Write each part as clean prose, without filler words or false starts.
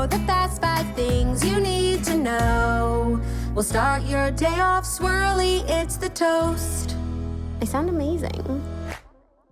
the fast 5 things you need to know. We'll start your day off swirly, it's the toast. I sound amazing.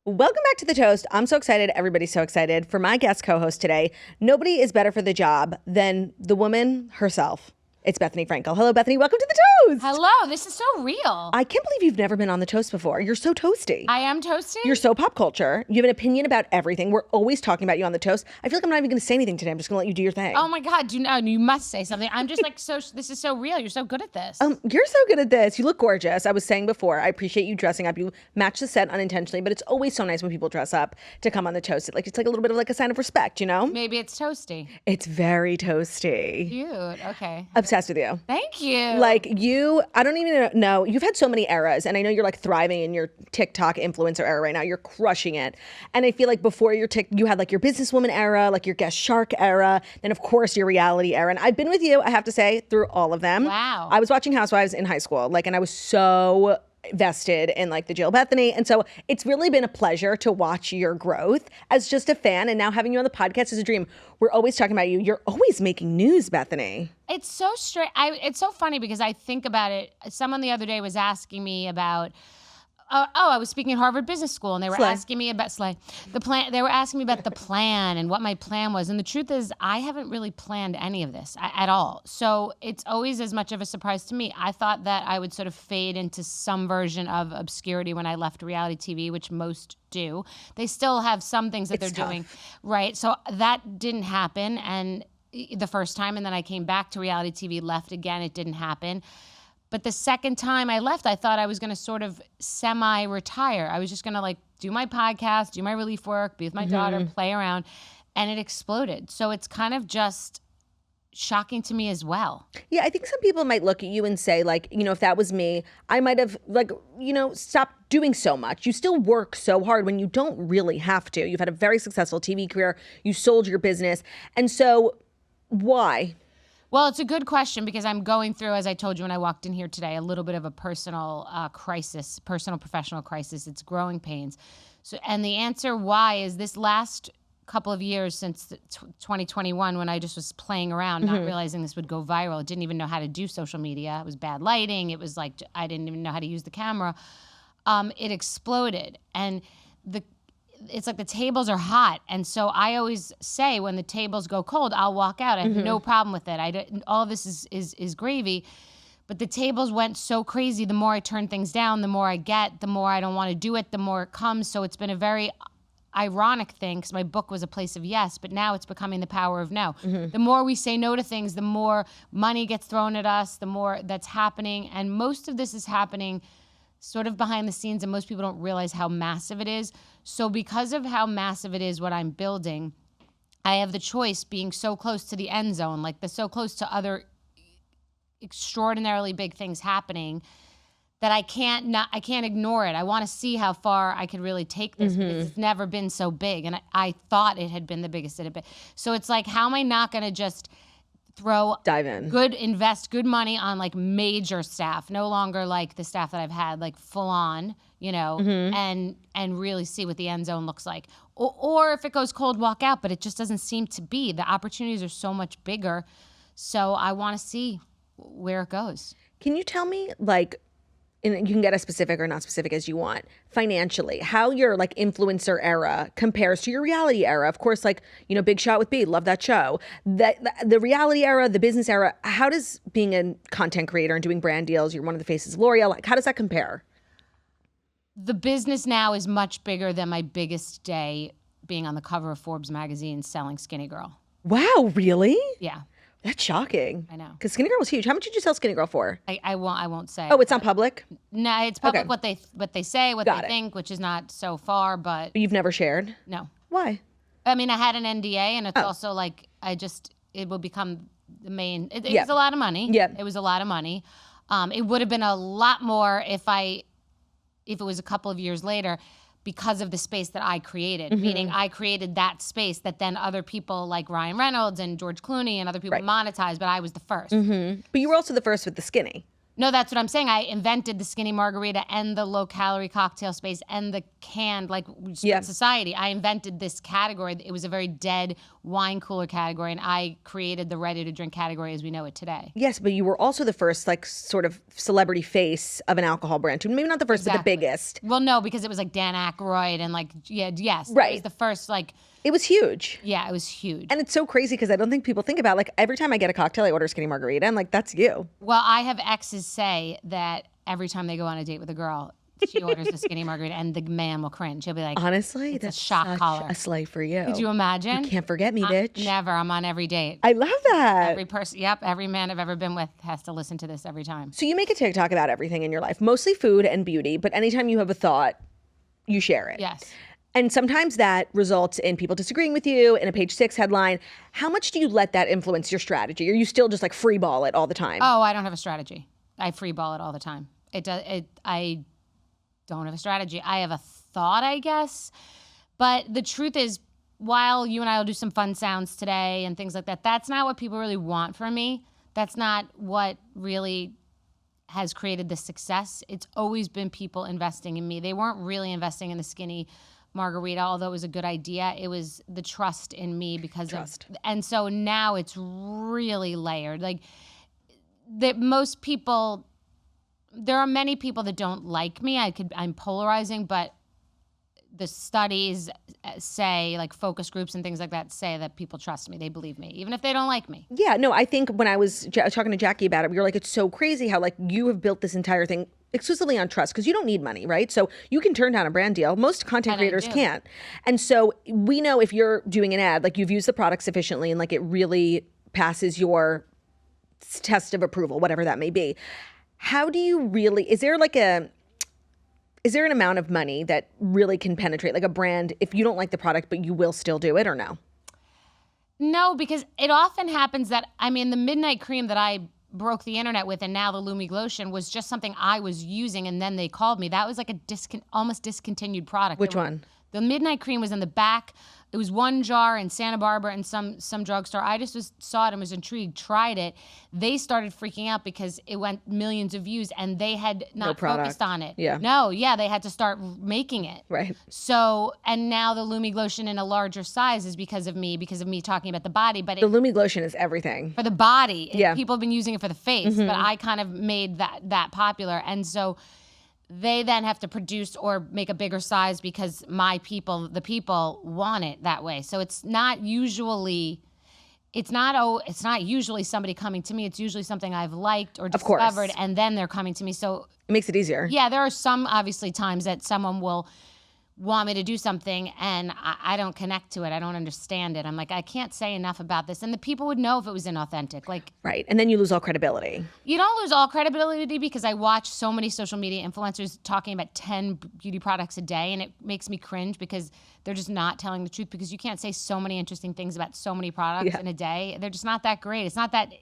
Welcome back to The Toast. I'm so excited. Everybody's so excited. For my guest co-host today, nobody is better for the job than the woman herself. It's Bethenny Frankel. Hello, Bethenny. Welcome to The Toast. Hello. This is so real. I can't believe you've never been on The Toast before. You're so toasty. I am toasty? You're so pop culture. You have an opinion about everything. We're always talking about you on The Toast. I feel like I'm not even going to say anything today. I'm just going to let you do your thing. Oh my God. You must say something. I'm just like, this is so real. You're so good at this. You're so good at this. You look gorgeous. I was saying before, I appreciate you dressing up. You match the set unintentionally, but it's always so nice when people dress up to come on The Toast. It's like a little bit of like a sign of respect, you know? Maybe it's toasty. It's very toasty. Cute. Okay. Obsessed with you. Thank you. Like I don't even know. You've had so many eras, and I know you're like thriving in your TikTok influencer era right now. You're crushing it. And I feel like before you had like your businesswoman era, like your guest shark era, then of course your reality era. And I've been with you, I have to say, through all of them. Wow. I was watching Housewives in high school, and I was so vested in like the Jill Bethenny. And so it's really been a pleasure to watch your growth as just a fan, and now having you on the podcast is a dream. We're always talking about you. You're always making news, Bethenny. It's so straight. It's so funny because I think about it. Someone the other day was asking me about I was speaking at Harvard Business School, and they were asking me about the plan. They were asking me about the plan and what my plan was. And the truth is, I haven't really planned any of this at all. So it's always as much of a surprise to me. I thought that I would sort of fade into some version of obscurity when I left reality TV, which most do. They still have some things that they're doing, right? So that didn't happen, and the first time, and then I came back to reality TV, left again. It didn't happen. But the second time I left, I thought I was going to sort of semi-retire. I was just going to like do my podcast, do my relief work, be with my daughter, play around, and it exploded. So it's kind of just shocking to me as well. Yeah, I think some people might look at you and say like, if that was me, I might have stopped doing so much. You still work so hard when you don't really have to. You've had a very successful TV career. You sold your business. And so why? Well, it's a good question because I'm going through, as I told you when I walked in here today, a little bit of a personal crisis, personal professional crisis. It's growing pains. So, and the answer why is this last couple of years since 2021 when I just was playing around, not realizing this would go viral. I didn't even know how to do social media. It was bad lighting. It was like I didn't even know how to use the camera. It exploded. And it's like the tables are hot. And so I always say when the tables go cold, I'll walk out. I have no problem with it. All of this is gravy. But the tables went so crazy. The more I turn things down, the more I get, the more I don't want to do it, the more it comes. So it's been a very ironic thing because my book was a place of yes, but now it's becoming the power of no. The more we say no to things, the more money gets thrown at us, the more that's happening. And most of this is happening sort of behind the scenes, and most people don't realize how massive it is. So because of how massive it is, what I'm building, I have the choice being so close to the end zone, so close to other extraordinarily big things happening that I can't ignore it. I want to see how far I could really take this because it's never been so big. And I thought it had been the biggest it had been. So it's like, how am I not going to just dive in, invest good money on like major staff, no longer like the staff that I've had, like full on, and really see what the end zone looks like. Or if it goes cold, walk out, but it just doesn't seem to be. The opportunities are so much bigger. So I want to see where it goes. Can you tell me and you can get as specific or not specific as you want, financially, how your like influencer era compares to your reality era? Of course, Big Shot with B, love that show. The reality era, the business era, how does being a content creator and doing brand deals, you're one of the faces of L'Oreal, how does that compare? The business now is much bigger than my biggest day being on the cover of Forbes magazine selling Skinny Girl. Wow, really? Yeah. That's shocking. I know. Because Skinny Girl was huge. How much did you sell Skinny Girl for? I won't say. Oh, it's not public? No, it's public. Okay. What they say, what they think, which is not so far, but you've never shared? No. Why? I mean, I had an NDA, and it's also like it will become the main. It was a lot of money. Yeah. It was a lot of money. It would have been a lot more if it was a couple of years later, because of the space that I created, meaning I created that space that then other people like Ryan Reynolds and George Clooney and other people monetized, but I was the first. But you were also the first with the skinny. No, that's what I'm saying. I invented the skinny margarita and the low-calorie cocktail space and the canned, like, society. I invented this category. It was a very dead wine cooler category, and I created the ready-to-drink category as we know it today. Yes, but you were also the first, like, sort of celebrity face of an alcohol brand. Maybe not the first, but the biggest. Well, no, because it was like Dan Aykroyd and, like, yes. Right. It was the first, like... It was huge. Yeah, it was huge. And it's so crazy because I don't think people think about, like, every time I get a cocktail, I order a skinny margarita. And, like, that's you. Well, I have exes say that every time they go on a date with a girl, she orders a skinny margarita and the man will cringe. He'll be like, honestly, it's that's a shock such collar. a slay for you. Could you imagine? You can't forget me, bitch. Never. I'm on every date. I love that. Every person, yep, every man I've ever been with has to listen to this every time. So you make a TikTok about everything in your life, mostly food and beauty, but anytime you have a thought, you share it. Yes. And sometimes that results in people disagreeing with you in a page 6 headline. How much do you let that influence your strategy? Or you still just like free ball it all the time? Oh, I don't have a strategy. I free ball it all the time. I don't have a strategy. I have a thought, I guess. But the truth is, while you and I will do some fun sounds today and things like that, that's not what people really want from me. That's not what really has created the success. It's always been people investing in me. They weren't really investing in the skinny margarita, although it was a good idea. It was the trust in me because and so now it's really layered. Like that most people, there are many people that don't like me. I'm polarizing, but the studies say, like focus groups and things like that, say that people trust me. They believe me, even if they don't like me. Yeah, no, I think when I was talking to Jackie about it, we were like, it's so crazy how like you have built this entire thing exclusively on trust because you don't need money, right? So you can turn down a brand deal. Most content creators can't. And so we know if you're doing an ad, like you've used the product sufficiently and like it really passes your test of approval, whatever that may be. How do you really, is there an amount of money that really can penetrate like a brand if you don't like the product, but you will still do it or no? No, because it often happens that, I mean, the Midnight Cream that I broke the internet with and now the Lumi Lotion was just something I was using and then they called me. That was like a almost discontinued product. Which one? The Midnight Cream was in the back. It was one jar in Santa Barbara in some drugstore. I just saw it and was intrigued, tried it. They started freaking out because it went millions of views and they had not focused on it. Yeah. No, yeah, they had to start making it. Right. So, and now the Lumi Lotion in a larger size is because of me talking about the body. But the Lumi Lotion is everything. For the body. Yeah. People have been using it for the face, but I kind of made that popular. And so they then have to produce or make a bigger size because the people want it that way. So it's not usually somebody coming to me. It's usually something I've liked or discovered, and then they're coming to me. So it makes it easier. Yeah, there are some obviously times that someone will want me to do something and I don't connect to it. I don't understand it. I'm like, I can't say enough about this. And the people would know if it was inauthentic. Like, right. And then you lose all credibility. You don't lose all credibility because I watch so many social media influencers talking about 10 beauty products a day, and it makes me cringe because they're just not telling the truth, because you can't say so many interesting things about so many products in a day. They're just not that great. It's not that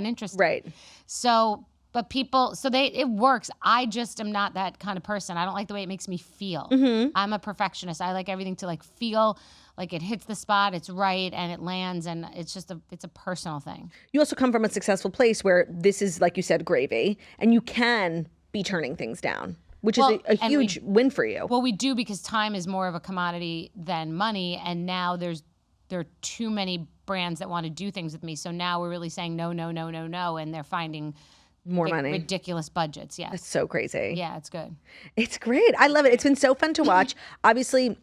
interesting. Right. So, but people, it works. I just am not that kind of person. I don't like the way it makes me feel. I'm a perfectionist. I like everything to like feel like it hits the spot, it's right, and it lands, and it's a personal thing. You also come from a successful place where this is, like you said, gravy, and you can be turning things down, which is a huge win for you. Well, we do, because time is more of a commodity than money, and now there are too many brands that want to do things with me. So now we're really saying no, no, no, no, no, and they're finding more money. Ridiculous budgets, yeah. That's so crazy. Yeah, it's good. It's great. I love it. It's been so fun to watch. Obviously,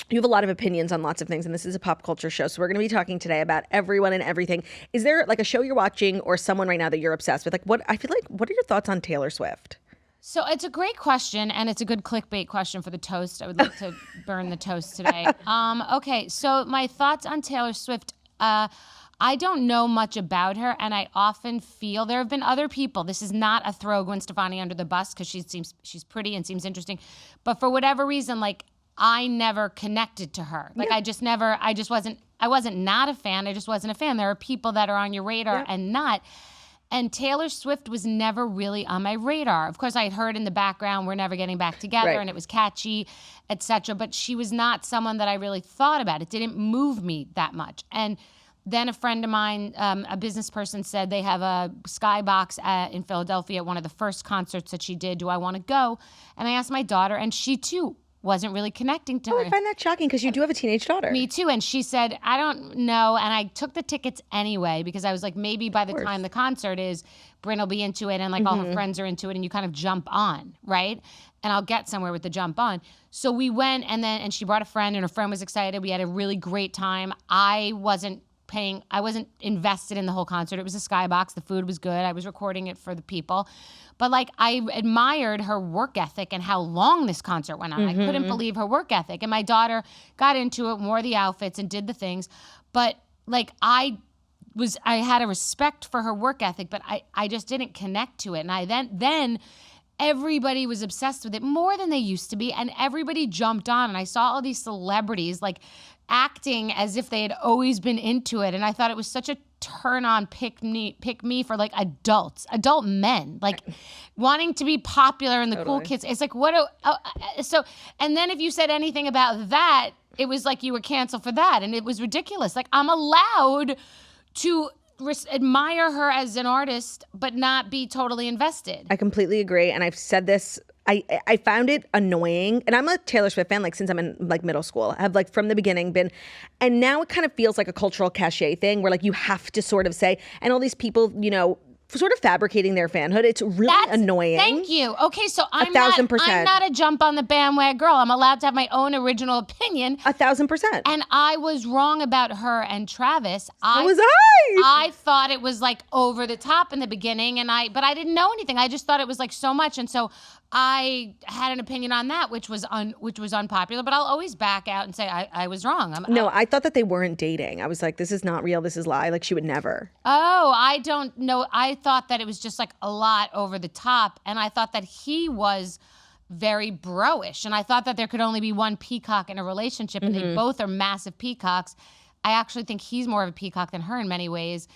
you have a lot of opinions on lots of things, and this is a pop culture show, so we're going to be talking today about everyone and everything. Is there like a show you're watching or someone right now that you're obsessed with? Like, what are your thoughts on Taylor Swift? So it's a great question, and it's a good clickbait question for the toast. I would like to burn the toast today. Okay, so my thoughts on Taylor Swift. I don't know much about her, and I often feel there have been other people. This is not a throw Gwen Stefani under the bus, because she's pretty and seems interesting. But for whatever reason, like, I never connected to her. Like, I wasn't not a fan. I just wasn't a fan. There are people that are on your radar and not. And Taylor Swift was never really on my radar. Of course, I had heard in the background, we're never getting back together, and it was catchy, etc. But she was not someone that I really thought about. It didn't move me that much. And then a friend of mine, a business person, said they have a skybox in Philadelphia at one of the first concerts that she did. Do I want to go? And I asked my daughter, and she too wasn't really connecting to her. I find that shocking because you do have a teenage daughter. Me too. And she said, I don't know. And I took the tickets anyway because I was like, maybe by the time the concert is, Bryn will be into it and like all her friends are into it and you kind of jump on, right? And I'll get somewhere with the jump on. So we went and she brought a friend and her friend was excited. We had a really great time. I wasn't invested in the whole concert. It was a skybox. The food was good. I was recording it for the people. But like I admired her work ethic and how long this concert went on. I couldn't believe her work ethic. And my daughter got into it, wore the outfits and did the things. But like I had a respect for her work ethic, but I just didn't connect to it. And I then everybody was obsessed with it more than they used to be. And everybody jumped on. And I saw all these celebrities like acting as if they had always been into it. And I thought it was such a turn on pick me for like adult men, like wanting to be popular and the cool kids. It's like, so, and then if you said anything about that, it was like you were canceled for that. And it was ridiculous. Like I'm allowed to admire her as an artist, but not be totally invested. I completely agree. And I've said this, I found it annoying. And I'm a Taylor Swift fan, like since I'm in like middle school. I have like from the beginning been, and now it kind of feels like a cultural cachet thing where like you have to sort of say, and all these people, you know, sort of fabricating their fanhood. It's really annoying. Thank you. Okay, so I'm 1,000%. I'm not a jump on the bandwagon girl. I'm allowed to have my own original opinion. 1,000%. And I was wrong about her and Travis. So was I. I thought it was like over the top in the beginning, but I didn't know anything. I just thought it was like so much, and so I had an opinion on that, which was unpopular. But I'll always back out and say I was wrong. I thought that they weren't dating. I was like, this is not real. This is lie. Like she would never. Oh, I don't know. I thought that it was just like a lot over the top, and I thought that he was very bro-ish, and I thought that there could only be one peacock in a relationship, and they both are massive peacocks. I actually think he's more of a peacock than her in many ways,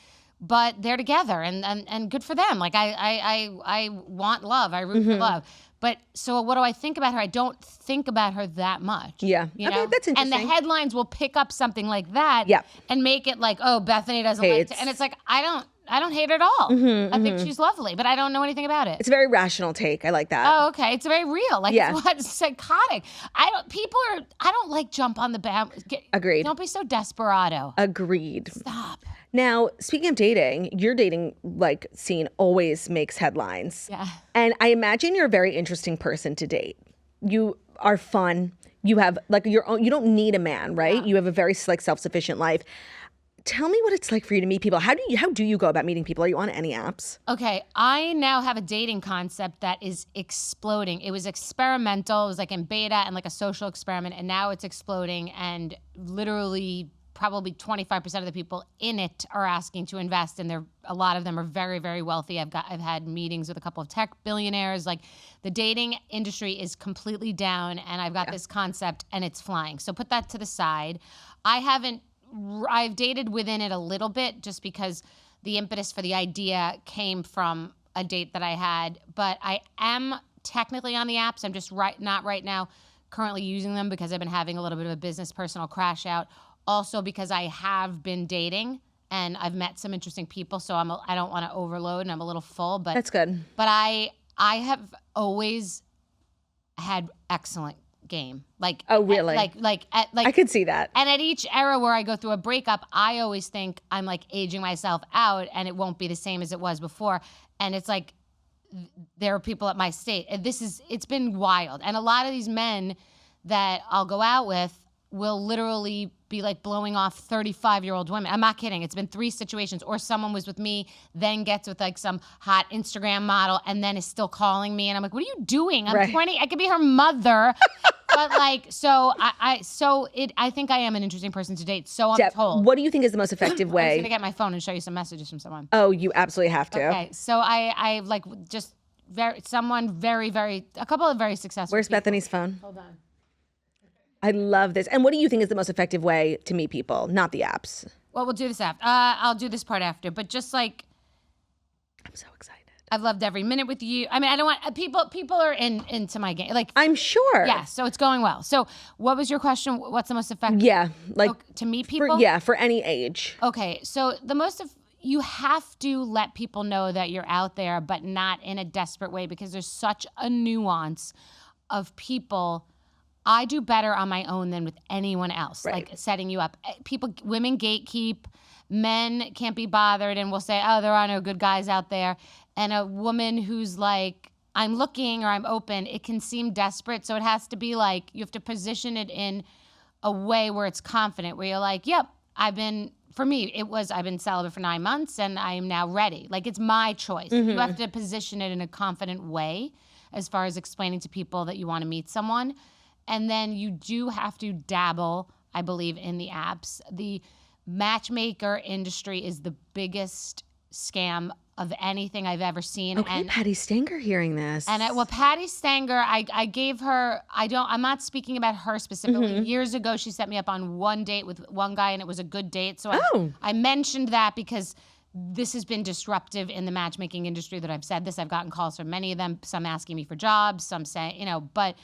but they're together, and good for them. Like I want love. I root for love. But so what do I think about her? I don't think about her that much. Yeah. You okay, know? that's interesting. And the headlines will pick up something like that and make it like, oh, Bethenny doesn't like it. And it's like, I don't hate her at all. I think she's lovely, but I don't know anything about it. It's a very rational take. I like that. Oh, okay. It's very real. Like, it's psychotic. I don't like jump on the band. Agreed. Don't be so desperado. Agreed. Stop. Now, speaking of dating, your dating like scene always makes headlines. Yeah. And I imagine you're a very interesting person to date. You are fun. You have like your own, you don't need a man, right? Yeah. You have a very like self-sufficient life. Tell me what it's like for you to meet people. How do you go about meeting people? Are you on any apps? Okay, I now have a dating concept that is exploding. It was experimental. It was like in beta and like a social experiment, and now it's exploding. And literally, probably 25% of the people in it are asking to invest, and a lot of them are very, very wealthy. I've had meetings with a couple of tech billionaires. Like the dating industry is completely down, and I've got this concept, and it's flying. So put that to the side. I've dated within it a little bit just because the impetus for the idea came from a date that I had. But I am technically on the apps. I'm just not right now currently using them because I've been having a little bit of a business personal crash out. Also because I have been dating and I've met some interesting people. So I don't want to overload and I'm a little full. But that's good. But I have always had excellent game. Like, oh really? Like I could see that. And at each era where I go through a breakup, I always think I'm like aging myself out and it won't be the same as it was before. And it's like there are people at my state. It's been wild. And a lot of these men that I'll go out with will literally be like blowing off 35-year-old women. I'm not kidding. It's been 3 situations. Or someone was with me, then gets with like some hot Instagram model and then is still calling me. And I'm like, what are you doing? I'm 20. I could be her mother. But like, so I think I am an interesting person to date. So I'm told. What do you think is the most effective way? I'm going to get my phone and show you some messages from someone. Oh, you absolutely have to. Okay. So I like just a couple of very successful Where's people. Bethenny's phone? Hold on. I love this. And what do you think is the most effective way to meet people? Not the apps. Well, we'll do this after. I'll do this part after. But just like, I'm so excited. I've loved every minute with you. I mean, I don't want people are into my game. Like, I'm sure. yeah, so it's going well. So what was your question? What's the most effective? Yeah, like to meet people? For any age. Okay, so you have to let people know that you're out there, but not in a desperate way, because there's such a nuance of people. I do better on my own than with anyone else, like setting you up. Women gatekeep. Men can't be bothered and will say, oh, there are no good guys out there. And a woman who's like, I'm looking or I'm open, it can seem desperate. So it has to be like, you have to position it in a way where it's confident, where you're like, yep, I've been celibate for 9 months and I am now ready. Like, it's my choice. Mm-hmm. You have to position it in a confident way as far as explaining to people that you want to meet someone. And then you do have to dabble, I believe, in the apps. The matchmaker industry is the biggest scam of anything I've ever seen. Okay, and Patty Stanger hearing this. And Patty Stanger, I gave her, I'm not speaking about her specifically. Mm-hmm. Years ago, she set me up on one date with one guy, and it was a good date. So I mentioned that because this has been disruptive in the matchmaking industry that I've said this. I've gotten calls from many of them, some asking me for jobs, some saying, but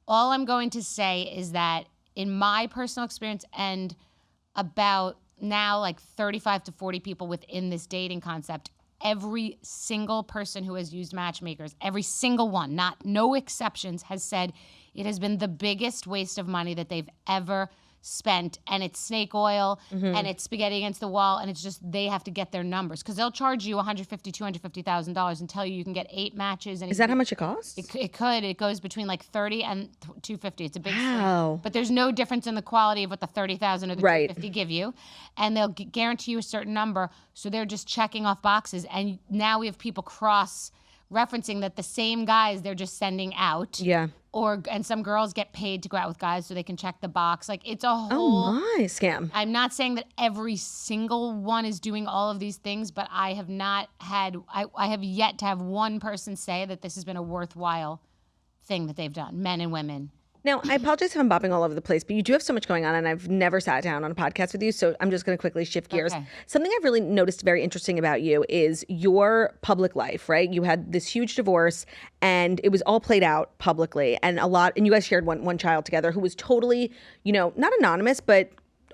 all I'm going to say is that in my personal experience, and about now like 35 to 40 people within this dating concept, every single person who has used matchmakers, every single one, no exceptions, has said it has been the biggest waste of money that they've ever spent, and it's snake oil, and it's spaghetti against the wall, and it's just they have to get their numbers, because they'll charge you $150,000, $250,000 and tell you can get 8 matches. And is that how much it costs? It goes between like 30 and 250. It's a big wow. swing. But there's no difference in the quality of what the 30,000 or the 250 give you, and they'll guarantee you a certain number. So they're just checking off boxes, and now we have people cross-referencing that the same guys they're just sending out. Yeah. And some girls get paid to go out with guys so they can check the box. Like, it's a whole scam. I'm not saying that every single one is doing all of these things, but I have yet to have one person say that this has been a worthwhile thing that they've done, men and women. Now, I apologize if I'm bopping all over the place, but you do have so much going on, and I've never sat down on a podcast with you, so I'm just going to quickly shift gears. Okay. Something I've really noticed very interesting about you is your public life, right? You had this huge divorce, and it was all played out publicly, and you guys shared one child together who was totally, not anonymous, but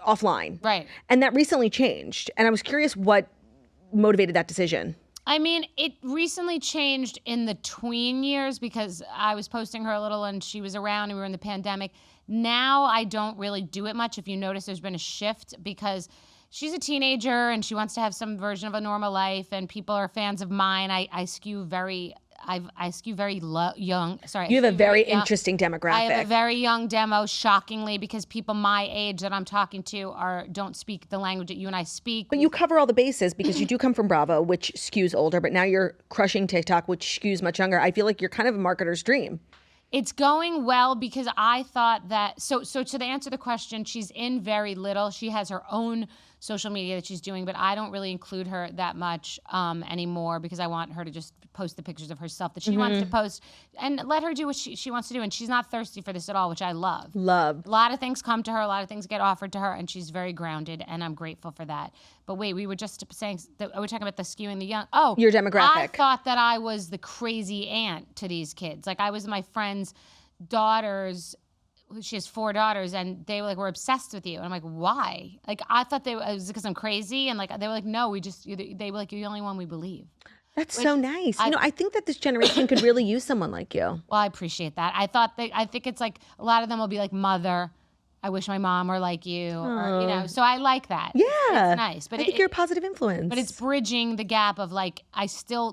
offline. Right. And that recently changed, and I was curious what motivated that decision. I mean, it recently changed in the tween years because I was posting her a little and she was around and we were in the pandemic. Now I don't really do it much. If you notice, there's been a shift because she's a teenager and she wants to have some version of a normal life, and people are fans of mine. I skew very young. Sorry. You have a very interesting demographic. I have a very young demo, shockingly, because people my age that I'm talking to don't speak the language that you and I speak. But you cover all the bases because you do come from Bravo, which skews older, but now you're crushing TikTok, which skews much younger. I feel like you're kind of a marketer's dream. It's going well because I thought that, so to answer the question, she's in very little. She has her own social media that she's doing, but I don't really include her that much anymore because I want her to just post the pictures of herself that she wants to post and let her do what she wants to do. And she's not thirsty for this at all, which I love. Love. A lot of things come to her. A lot of things get offered to her, and she's very grounded, and I'm grateful for that. But wait, we were just saying, we're talking about the skewing the young. Oh, your demographic. I thought that I was the crazy aunt to these kids. Like, I was my friend's daughter's. She has 4 daughters, and they were obsessed with you. And I'm like, why? Like, I thought it was because I'm crazy. And like, they were like, no, they were like, you're the only one we believe. That's so nice. I think that this generation could really use someone like you. Well, I appreciate that. I think it's like a lot of them will be like, mother, I wish my mom were like you, or, so I like that. Yeah. It's nice. But I think you're a positive influence. But it's bridging the gap of like,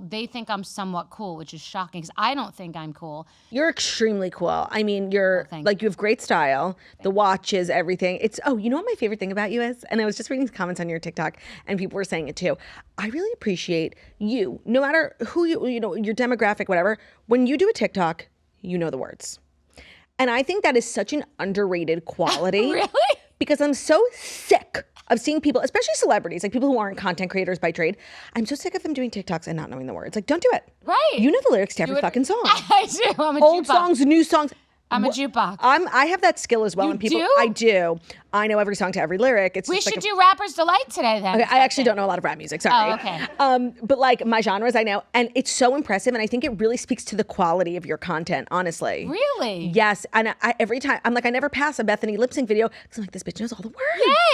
they think I'm somewhat cool, which is shocking because I don't think I'm cool. You're extremely cool. I mean, you have great style, the watches, everything. You know what my favorite thing about you is? And I was just reading comments on your TikTok and people were saying it too. I really appreciate you, no matter who your demographic, whatever. When you do a TikTok, you know the words. And I think that is such an underrated quality. Really? Because I'm so sick of seeing people, especially celebrities, like people who aren't content creators by trade. I'm so sick of them doing TikToks and not knowing the words. Like, don't do it. Right. You know the lyrics to every fucking song. I do. I'm a Old jukebox. songs, new songs. I'm a jukebox. I have that skill as well. You And people, do? I do. I know every song to every lyric. It's We just should like do Rapper's Delight today then. I actually don't know a lot of rap music. Sorry. Oh, okay. But like my genres, I know, and it's so impressive, and I think it really speaks to the quality of your content. Honestly. Really? Yes, and every time I'm like, I never pass a Bethenny lip sync video because I'm like, this bitch knows all the words.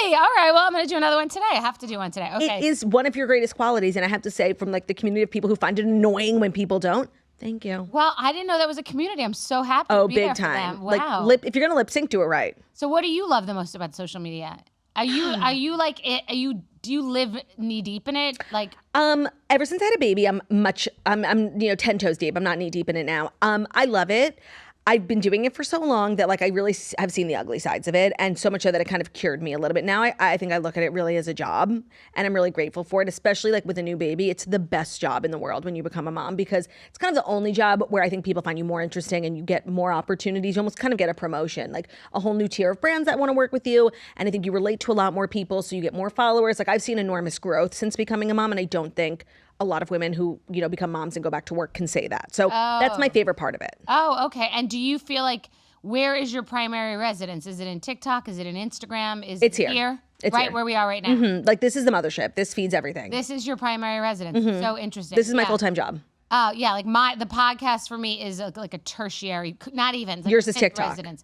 Yay! All right. Well, I'm gonna do another one today. I have to do one today. Okay. It is one of your greatest qualities, and I have to say, from like the community of people who find it annoying when people don't. Thank you. Well, I didn't know that was a community. I'm so happy to be big there for time. them. Wow. Like if you're gonna lip sync, do it right. So what do you love the most about social media? Do you live knee deep in it? Like Ever since I had a baby, I'm 10 toes deep. I'm not knee deep in it now. I love it. I've been doing it for so long that like I really have seen the ugly sides of it, and so much so that it kind of cured me a little bit. Now I think I look at it really as a job, and I'm really grateful for it, especially like with a new baby. It's the best job in the world when you become a mom, because it's kind of the only job where I think people find you more interesting and you get more opportunities. You almost kind of get a promotion, like a whole new tier of brands that want to work with you, and I think you relate to a lot more people, so you get more followers. Like I've seen enormous growth since becoming a mom, and I don't think a lot of women who, become moms and go back to work can say that. So that's my favorite part of it. Oh, okay. And do you feel like, where is your primary residence? Is it in TikTok? Is it in Instagram? It's here. It's right here. Where we are right now. Mm-hmm. Like this is the mothership. This feeds everything. This is your primary residence. So interesting. This is my full-time job. Oh, yeah. Like the podcast for me is like a tertiary, not even. It's like Yours a is TikTok. Residence.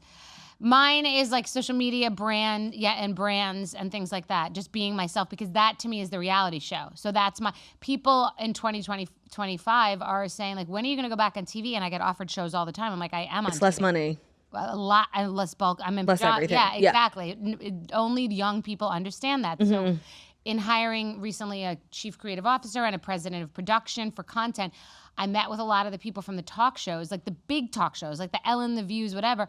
Mine is like social media and brands and things like that. Just being myself, because that to me is the reality show. So that's people in 2025 are saying like, when are you going to go back on TV? And I get offered shows all the time. I'm like, I am on It's less TV. money. A lot and less bulk. I'm in less everything. Yeah, exactly. Only young people understand that. So in hiring recently a chief creative officer and a president of production for content, I met with a lot of the people from the talk shows, like the big talk shows, like the Ellen, the Views, whatever.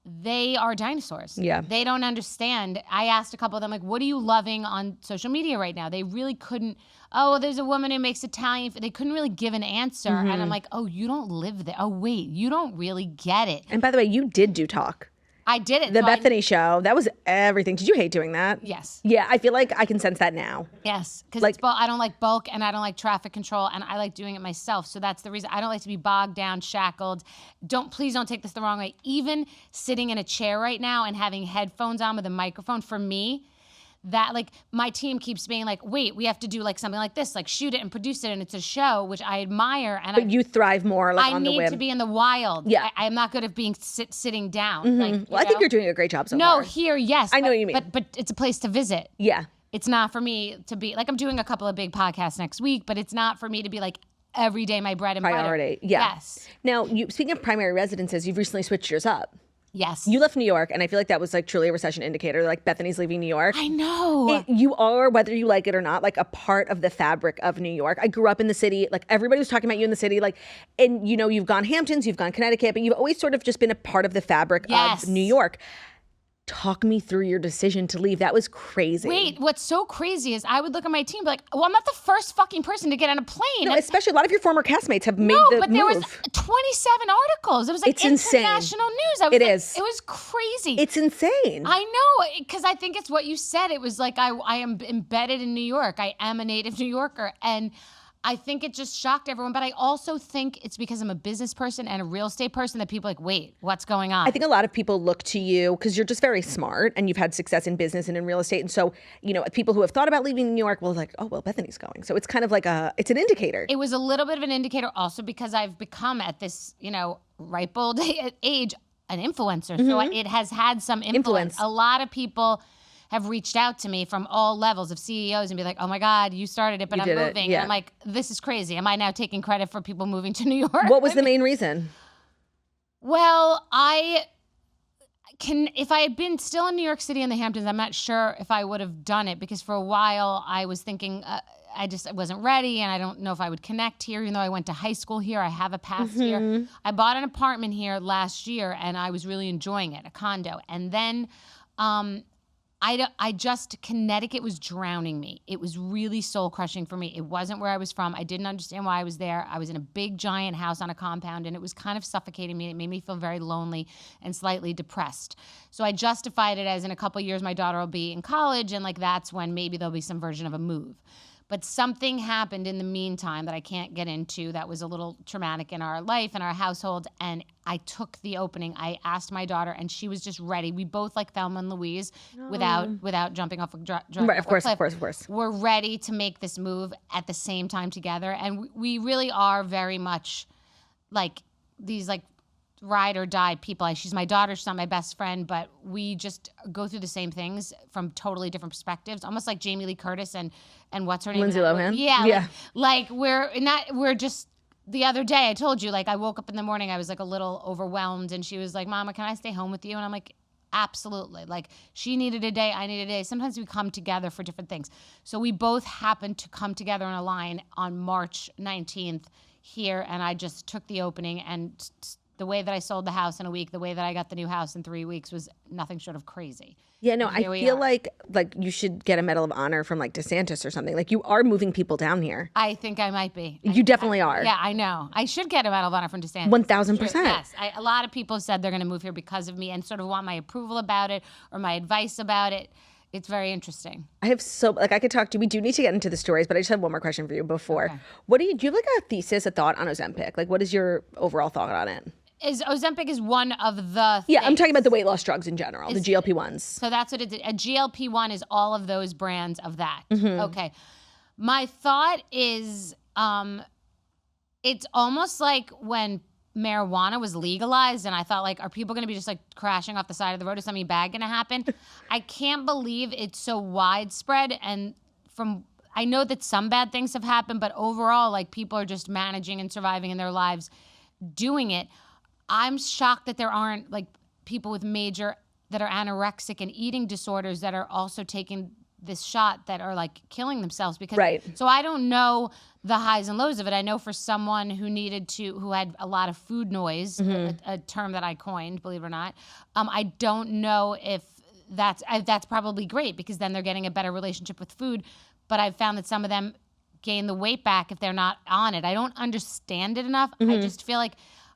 They are dinosaurs. Yeah. They don't understand. I asked a couple of them, like, what are you loving on social media right now? They really couldn't. Oh, there's a woman who makes Italian. They couldn't really give an answer. And I'm like, oh, you don't live there. Oh, wait, you don't really get it. And by the way, you did do talk. I did it. The So Bethenny show, that was everything. Did you hate doing that? Yes. Yeah, I feel like I can sense that now. Yes, because Like- I don't like bulk and I don't like traffic control, and I like doing it myself. So that's the reason. I don't like to be bogged down, shackled. Please don't take this the wrong way. Even sitting in a chair right now and having headphones on with a microphone, for me, that like my team keeps being like, wait, we have to do like something like this, like shoot it and produce it, and it's a show, which I admire. And But you thrive more like I on the need whim. to be in the wild. Yeah. I am not good at being sitting down. Like, Well, I think you're doing a great job so No, far. here, yes. I know what you mean. But it's a place to visit. Yeah. It's not for me to be like, I'm doing a couple of big podcasts next week, but it's not for me to be like every day my bread and Priority. butter. Yeah. Yes. Now, speaking of primary residences, you've recently switched yours up. Yes. You left New York, and I feel like that was like truly a recession indicator. Like Bethenny's leaving New York. I know. You are, whether you like it or not, like a part of the fabric of New York. I grew up in the city. Like everybody was talking about you in the city. Like, and you've gone Hamptons, you've gone Connecticut, but you've always sort of just been a part of the fabric Yes. of New York. Talk me through your decision to leave. That was crazy. Wait, what's so crazy is I would look at my team and be like, well, I'm not the first fucking person to get on a plane. No, especially a lot of your former castmates have made the but move. there was 27 articles. It was like It's insane. international news. It is. It was crazy. It's insane. I know, because I think it's what you said. It was like I am embedded in New York. I am a native New Yorker. And I think it just shocked everyone. But I also think it's because I'm a business person and a real estate person that people are like, wait, what's going on? I think a lot of people look to you because you're just very smart and you've had success in business and in real estate. And so, people who have thought about leaving New York, well, like, oh, well, Bethenny's going. So it's kind of like it's an indicator. It was a little bit of an indicator also because I've become at this, ripe old age, an influencer. So it has had some influence. A lot of people have reached out to me from all levels of CEOs and be like, oh my God, you started it, but I'm moving. Yeah. And I'm like, this is crazy. Am I now taking credit for people moving to New York? What was the main reason? Well, if I had been still in New York City in the Hamptons, I'm not sure if I would have done it, because for a while I was thinking I wasn't ready, and I don't know if I would connect here, even though I went to high school here. I have a past here. I bought an apartment here last year, and I was really enjoying it, a condo. And then Connecticut was drowning me. It was really soul crushing for me. It wasn't where I was from. I didn't understand why I was there. I was in a big giant house on a compound, and it was kind of suffocating me. It made me feel very lonely and slightly depressed. So I justified it as in a couple of years my daughter will be in college, and like that's when maybe there'll be some version of a move. But something happened in the meantime that I can't get into that was a little traumatic in our life and our household. And I took the opening. I asked my daughter, and she was just ready. We both, like Thelma and Louise, without jumping off a Right, of course, cliff. of course, of course. We're ready to make this move at the same time together. And we really are very much like these like ride or die people. She's my daughter, she's not my best friend, but we just go through the same things from totally different perspectives, almost like Jamie Lee Curtis and what's her name? Lindsay Lohan? Yeah. Like we're just, the other day I told you, like I woke up in the morning, I was like a little overwhelmed, and she was like, Mama, can I stay home with you? And I'm like, absolutely. Like she needed a day, I needed a day. Sometimes we come together for different things. So we both happened to come together in a line on March 19th here, and I just took the opening, and the way that I sold the house in a week, the way that I got the new house in 3 weeks was nothing short of crazy. Yeah, no, I feel like you should get a Medal of Honor from like DeSantis or something. Like you are moving people down here. I think I might be. You definitely are. Yeah, I know. I should get a Medal of Honor from DeSantis. 1,000%. Yes. A lot of people said they're going to move here because of me and sort of want my approval about it or my advice about it. It's very interesting. I have I could talk to you. We do need to get into the stories, but I just have one more question for you before. Okay. Do you have like a thesis, a thought on Ozempic? Like what is your overall thought on it? Ozempic is one of the Yeah, things. I'm talking about the weight loss drugs in general, the GLP-1s. So that's what it did. A GLP-1 is all of those brands of that. Mm-hmm. Okay. My thought is it's almost like when marijuana was legalized and I thought like, are people going to be just like crashing off the side of the road? Is something bad going to happen? I can't believe it's so widespread, and I know that some bad things have happened, but overall like people are just managing and surviving in their lives doing it. I'm shocked that there aren't like people with that are anorexic and eating disorders that are also taking this shot that are like killing themselves because so I don't know the highs and lows of it. I know for someone who had a lot of food noise, a term that I coined, believe it or not, I don't know if that's probably great because then they're getting a better relationship with food. But I've found that some of them gain the weight back if they're not on it. I don't understand it enough. I just feel like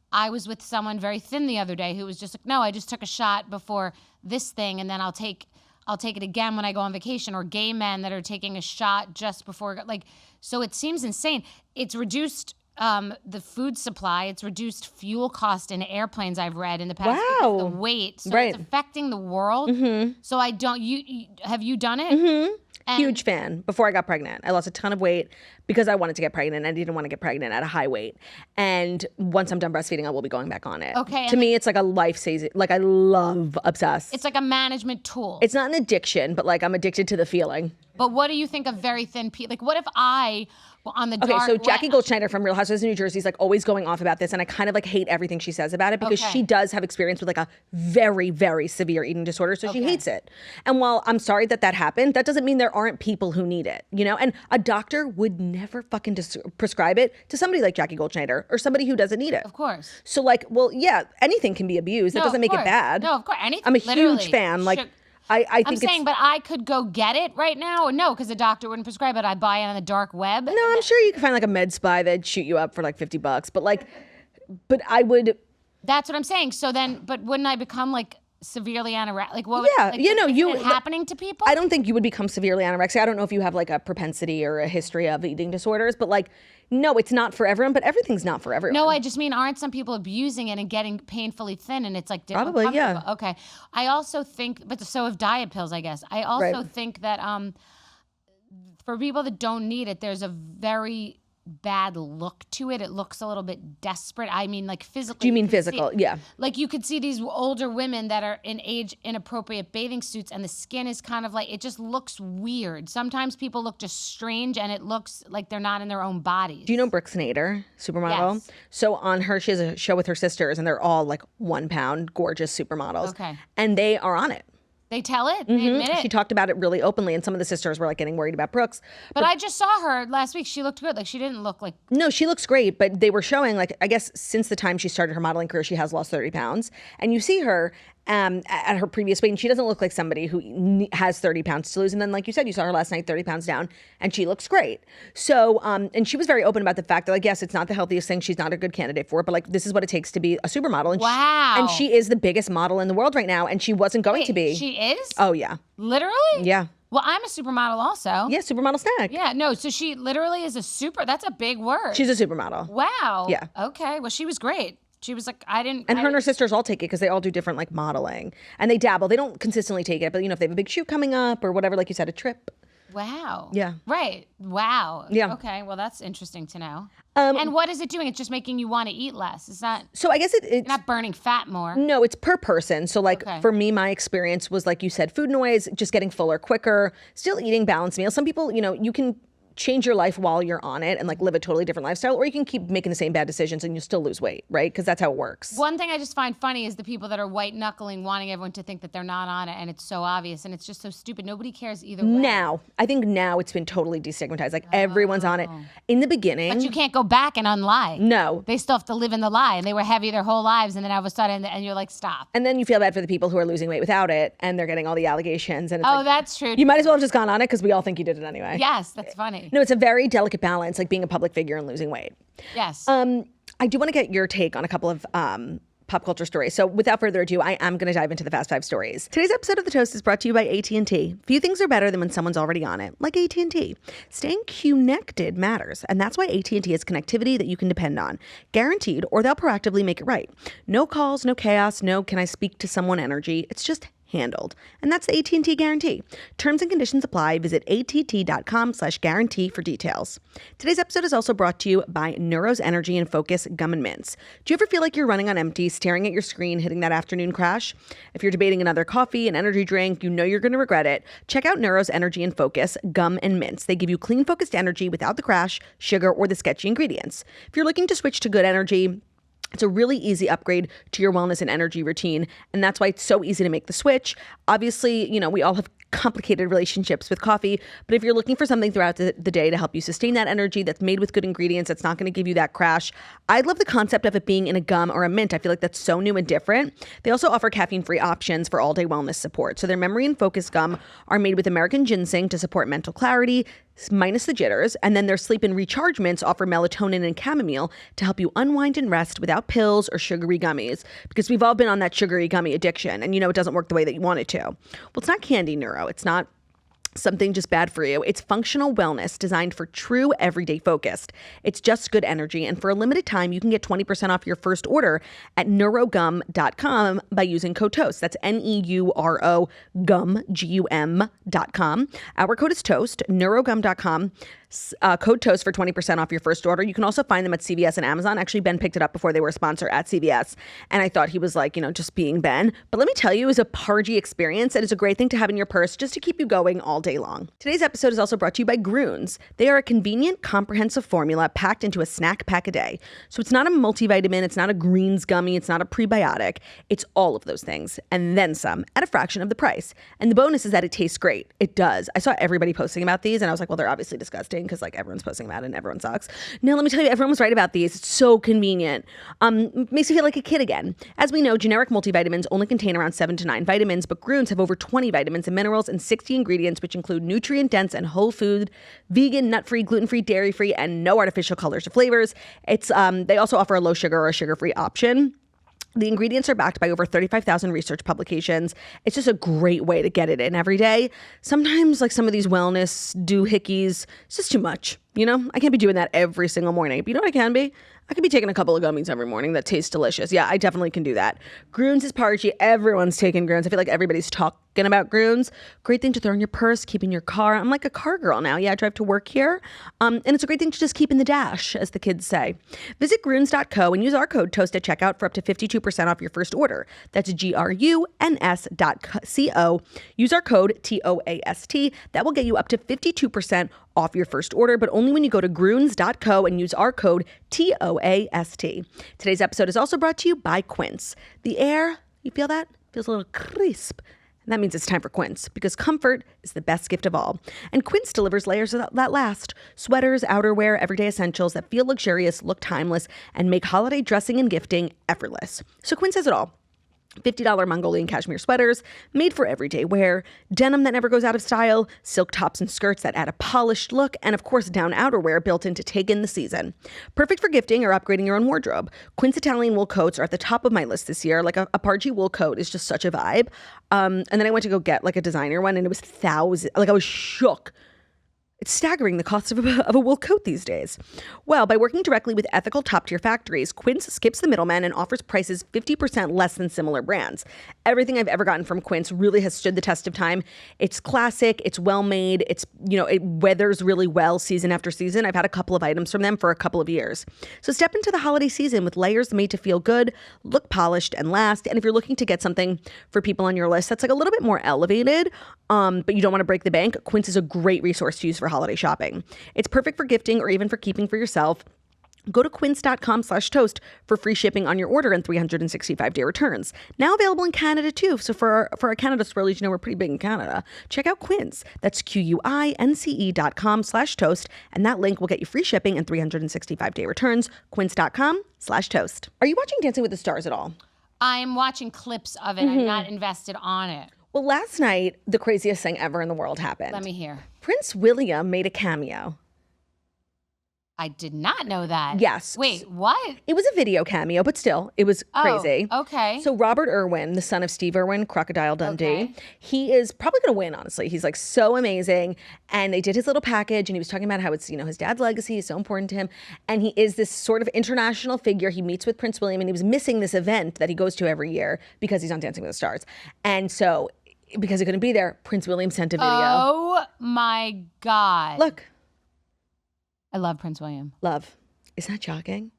I was with someone very thin the other day who was just like, no, I just took a shot before this thing, and then I'll take it again when I go on vacation. Or gay men that are taking a shot just before, like, so it seems insane. It's reduced the food supply. It's reduced fuel cost in airplanes. I've read in the past. Wow. The weight, so it's affecting the world. So I don't. Have you done it? Huge fan. Before I got pregnant, I lost a ton of weight because I wanted to get pregnant. I didn't want to get pregnant at a high weight. And once I'm done breastfeeding, I will be going back on it. Okay. To me, it's like a life-saving. Like I love obsessed. It's like a management tool. It's not an addiction, but like I'm addicted to the feeling. But what do you think of very thin people? Like, what if I on the dark Okay, so web- Jackie Goldschneider from Real Housewives of New Jersey is like always going off about this, and I kind of like hate everything she says about it because she does have experience with like a very, very severe eating disorder, so she hates it. And while I'm sorry that happened, that doesn't mean there aren't people who need it, you know? And a doctor would never fucking prescribe it to somebody like Jackie Goldschneider or somebody who doesn't need it. Of course. So like, well, yeah, anything can be abused. That doesn't make it bad. No, of course. Anything. I'm a literally. huge fan. Like, I think I'm saying, but I could go get it right now, or no, because the doctor wouldn't prescribe it. I buy it on the dark web. No, I'm sure you can find like a med spa that'd shoot you up for like $50, but I would. That's what I'm saying. So then, but wouldn't I become like severely anorexic? Like what? Yeah, like, you know, is it happening to people? I don't think you would become severely anorexic. I don't know if you have like a propensity or a history of eating disorders, but like, no, it's not for everyone. But everything's not for everyone. No, I just mean, aren't some people abusing it and getting painfully thin, and it's like Probably, yeah. uncomfortable? Okay. I also think, but so have diet pills, I guess. I also think that for people that don't need it, there's a very bad look to it. It looks a little bit desperate. I mean, like physically. Do you mean physical? Yeah. Like you could see these older women that are in age inappropriate bathing suits, and the skin is kind of like, it just looks weird. Sometimes people look just strange, and it looks like they're not in their own bodies. Do you know Brooke Snyder, supermodel? Yes. So on her, she has a show with her sisters, and they're all like 1 pound, gorgeous supermodels. Okay. And they are on it. They tell it. They admit it. She talked about it really openly, and some of the sisters were like getting worried about Brooks. But I just saw her last week. She looked good. Like she didn't look like. No, she looks great, but they were showing, like, I guess since the time she started her modeling career, she has lost 30 pounds. And you see her at her previous weight, and she doesn't look like somebody who has 30 pounds to lose. And then, like you said, you saw her last night, 30 pounds down, and she looks great. So, and she was very open about the fact that, like, yes, it's not the healthiest thing. She's not a good candidate for it, but like, this is what it takes to be a supermodel. And Wow. And she is the biggest model in the world right now, and she wasn't going to be. She is? Oh, yeah. Literally? Yeah. Well, I'm a supermodel also. Yeah, supermodel snack. Yeah, no, so she literally is that's a big word. She's a supermodel. Wow. Yeah. Okay, well, she was great. She was like, And her sisters all take it because they all do different like modeling. And they dabble. They don't consistently take it, but if they have a big shoot coming up or whatever, like you said, a trip. Wow. Yeah. Right. Wow. Yeah. Okay, well, that's interesting to know. And what is it doing? It's just making you want to eat less. It's not... So I guess it's not burning fat more. No, it's per person. So like for me, my experience was like you said, food noise, just getting fuller quicker, still eating balanced meals. Some people, you can change your life while you're on it and like live a totally different lifestyle, or you can keep making the same bad decisions and you still lose weight, right? Because that's how it works. One thing I just find funny is the people that are white knuckling, wanting everyone to think that they're not on it, and it's so obvious, and it's just so stupid. Nobody cares either way. I think now it's been totally destigmatized. Like everyone's on it. In the beginning. But you can't go back and unlie. No. They still have to live in the lie, and they were heavy their whole lives, and then all of a sudden, and you're like, stop. And then you feel bad for the people who are losing weight without it, and they're getting all the allegations. And it's that's true. You might as well have just gone on it because we all think you did it anyway. Yes, that's funny. No, it's a very delicate balance, like being a public figure and losing weight. Yes. I do want to get your take on a couple of pop culture stories. So without further ado, I am going to dive into the Fast 5 stories. Today's episode of The Toast is brought to you by AT&T. Few things are better than when someone's already on it, like AT&T. Staying connected matters, and that's why AT&T has connectivity that you can depend on. Guaranteed, or they'll proactively make it right. No calls, no chaos, no can I speak to someone energy. It's just handled. And that's the AT&T guarantee. Terms and conditions apply. Visit att.com/guarantee for details. Today's episode is also brought to you by Neuro's Energy and Focus Gum and Mints. Do you ever feel like you're running on empty, staring at your screen, hitting that afternoon crash? If you're debating another coffee, an energy drink, you know you're going to regret it. Check out Neuro's Energy and Focus Gum and Mints. They give you clean, focused energy without the crash, sugar, or the sketchy ingredients. If you're looking to switch to good energy, it's a really easy upgrade to your wellness and energy routine, and that's why it's so easy to make the switch. Obviously, we all have complicated relationships with coffee, but if you're looking for something throughout the day to help you sustain that energy, that's made with good ingredients, that's not going to give you that crash, I love the concept of it being in a gum or a mint. I feel like that's so new and different. They also offer caffeine-free options for all-day wellness support. So their memory and focus gum are made with American ginseng to support mental clarity, minus the jitters, and then their sleep and recharge mints offer melatonin and chamomile to help you unwind and rest without pills or sugary gummies, because we've all been on that sugary gummy addiction, and it doesn't work the way that you want it to. Well, it's not candy, Neuro. It's not something just bad for you. It's functional wellness designed for true everyday focused. It's just good energy. And for a limited time, you can get 20% off your first order at neurogum.com by using code TOAST. That's NEURO gum, GUM.com. Our code is TOAST, neurogum.com. Code TOAST for 20% off your first order. You can also find them at CVS and Amazon. Actually, Ben picked it up before they were a sponsor at CVS. And I thought he was like, just being Ben. But let me tell you, it was a pargy experience. It is a great thing to have in your purse just to keep you going all day long. Today's episode is also brought to you by Grunes. They are a convenient, comprehensive formula packed into a snack pack a day. So it's not a multivitamin. It's not a greens gummy. It's not a prebiotic. It's all of those things and then some at a fraction of the price. And the bonus is that it tastes great. It does. I saw everybody posting about these and I was like, well, they're obviously disgusting, because like everyone's posting about it and everyone sucks. Now, let me tell you, everyone was right about these. It's so convenient. Makes you feel like a kid again. As we know, generic multivitamins only contain around 7 to 9 vitamins, but Grunes have over 20 vitamins and minerals and 60 ingredients, which include nutrient-dense and whole food, vegan, nut-free, gluten-free, dairy-free, and no artificial colors or flavors. They also offer a low sugar or a sugar-free option. The ingredients are backed by over 35,000 research publications. It's just a great way to get it in every day. Sometimes, like some of these wellness doohickeys, it's just too much. I can't be doing that every single morning. But you know what I can be? I could be taking a couple of gummies every morning that taste delicious. Yeah, I definitely can do that. Grunes is parchy. Everyone's taking Grunes. I feel like everybody's talking about Grunes. Great thing to throw in your purse, keep in your car. I'm like a car girl now. Yeah, I drive to work here. And it's a great thing to just keep in the dash, as the kids say. Visit grunes.co and use our code TOAST at checkout for up to 52% off your first order. That's gruns.co. Use our code TOAST. That will get you up to 52% off your first order, but only when you go to gruns.co and use our code TOAST. Today's episode is also brought to you by Quince. The air, you feel that? Feels a little crisp. And that means it's time for Quince, because comfort is the best gift of all. And Quince delivers layers that last. Sweaters, outerwear, everyday essentials that feel luxurious, look timeless, and make holiday dressing and gifting effortless. So Quince has it all. $50 Mongolian cashmere sweaters made for everyday wear, denim that never goes out of style, silk tops and skirts that add a polished look, and of course down outerwear built in to take in the season. Perfect for gifting or upgrading your own wardrobe. Quince Italian wool coats are at the top of my list this year. Like a Pargy wool coat is just such a vibe. And then I went to go get like a designer one and it was thousands. Like I was shook. It's staggering the cost of a wool coat these days. Well, by working directly with ethical top-tier factories, Quince skips the middleman and offers prices 50% less than similar brands. Everything I've ever gotten from Quince really has stood the test of time. It's classic, it's well-made, it weathers really well season after season. I've had a couple of items from them for a couple of years. So step into the holiday season with layers made to feel good, look polished, and last. And if you're looking to get something for people on your list that's like a little bit more elevated, but you don't want to break the bank, Quince is a great resource to use for holiday shopping. It's perfect for gifting or even for keeping for yourself. Go to quince.com/toast for free shipping on your order and 365-day returns. Now available in Canada too. So for our Canada swirlies, we're pretty big in Canada. Check out Quince. That's QUINCE.com/toast. And that link will get you free shipping and 365-day returns. Quince.com/toast. Are you watching Dancing with the Stars at all? I'm watching clips of it. I'm not invested on it. Well, last night, the craziest thing ever in the world happened. Let me hear. Prince William made a cameo. I did not know that. Yes. Wait, what? It was a video cameo, but still, it was crazy. Okay. So Robert Irwin, the son of Steve Irwin, Crocodile Dundee, Okay. he is probably going to win, honestly. He's like so amazing. And they did his little package and he was talking about how it's, his dad's legacy is so important to him. And he is this sort of international figure. He meets with Prince William and he was missing this event that he goes to every year because he's on Dancing with the Stars. And so because he couldn't be there, Prince William sent a video. Oh my God. Look. I love Prince William. Love. Isn't that shocking?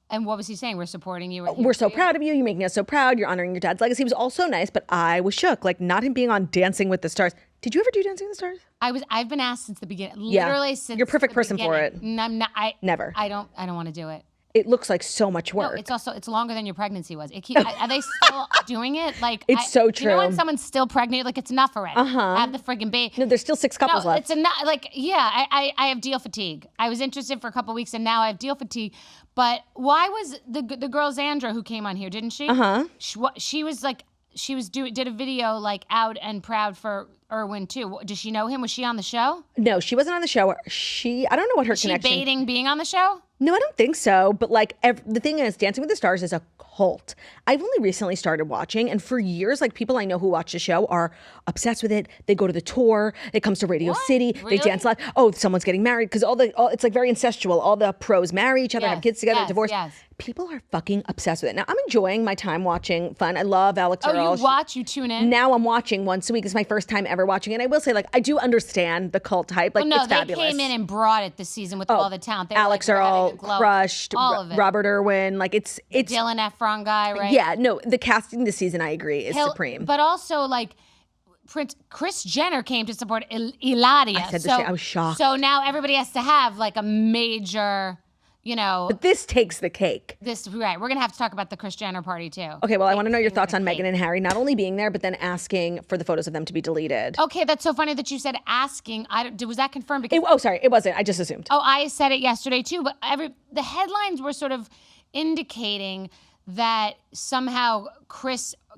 And what was he saying? We're supporting you. We're so proud of you. You're making us so proud. You're honoring your dad's legacy. He was all so nice, but I was shook. Like not him being on Dancing with the Stars. Did you ever do Dancing with the Stars? I've been asked since the beginning. Yeah. Literally since You're a perfect the person for it. beginning. I'm not. Never. I don't want to do it. It looks like so much work. No, it's longer than your pregnancy was. Are they still doing it? Like it's so true. You know when someone's still pregnant, like it's enough already. Have the friggin' baby. No, there's still 6 couples left. It's enough. Like I have deal fatigue. I was interested for a couple weeks and now I have deal fatigue. But why was the girl Xandra who came on here? Didn't she? She was like did a video like out and proud for Irwin too. Does she know him? Was she on the show? No, she wasn't on the show. I don't know what her connection. She baiting being on the show? No, I don't think so. But like the thing is, Dancing with the Stars is a cult. I've only recently started watching, and for years, like people I know who watch the show are obsessed with it. They go to the tour. It comes to Radio City. Really? They dance live. Oh, someone's getting married because it's like very incestual. All the pros marry each other, have kids together, divorce. Yes. People are fucking obsessed with it. Now I'm enjoying my time watching Fun. I love Alex Earl. You tune in? Now I'm watching once a week. It's my first time ever watching, and I will say, like, I do understand the cult hype. Like, it's fabulous. They came in and brought it this season with all the talent. They Alex were, like, Earl, having a glow. Crushed, all of it. Robert Irwin, like it's Dylan Efron guy, right? Yeah, no, the casting this season, I agree, is supreme. But also, like, Kris Jenner came to support Ilaria. I said the same. I was shocked. So now everybody has to have like a major, But this takes the cake. Right. We're gonna have to talk about the Kris Jenner party too. Okay, well, I want to know your thoughts on Meghan and Harry not only being there, but then asking for the photos of them to be deleted. Okay, that's so funny that you said asking. Was that confirmed? Because Sorry, it wasn't. I just assumed. Oh, I said it yesterday too, but the headlines were sort of indicating that somehow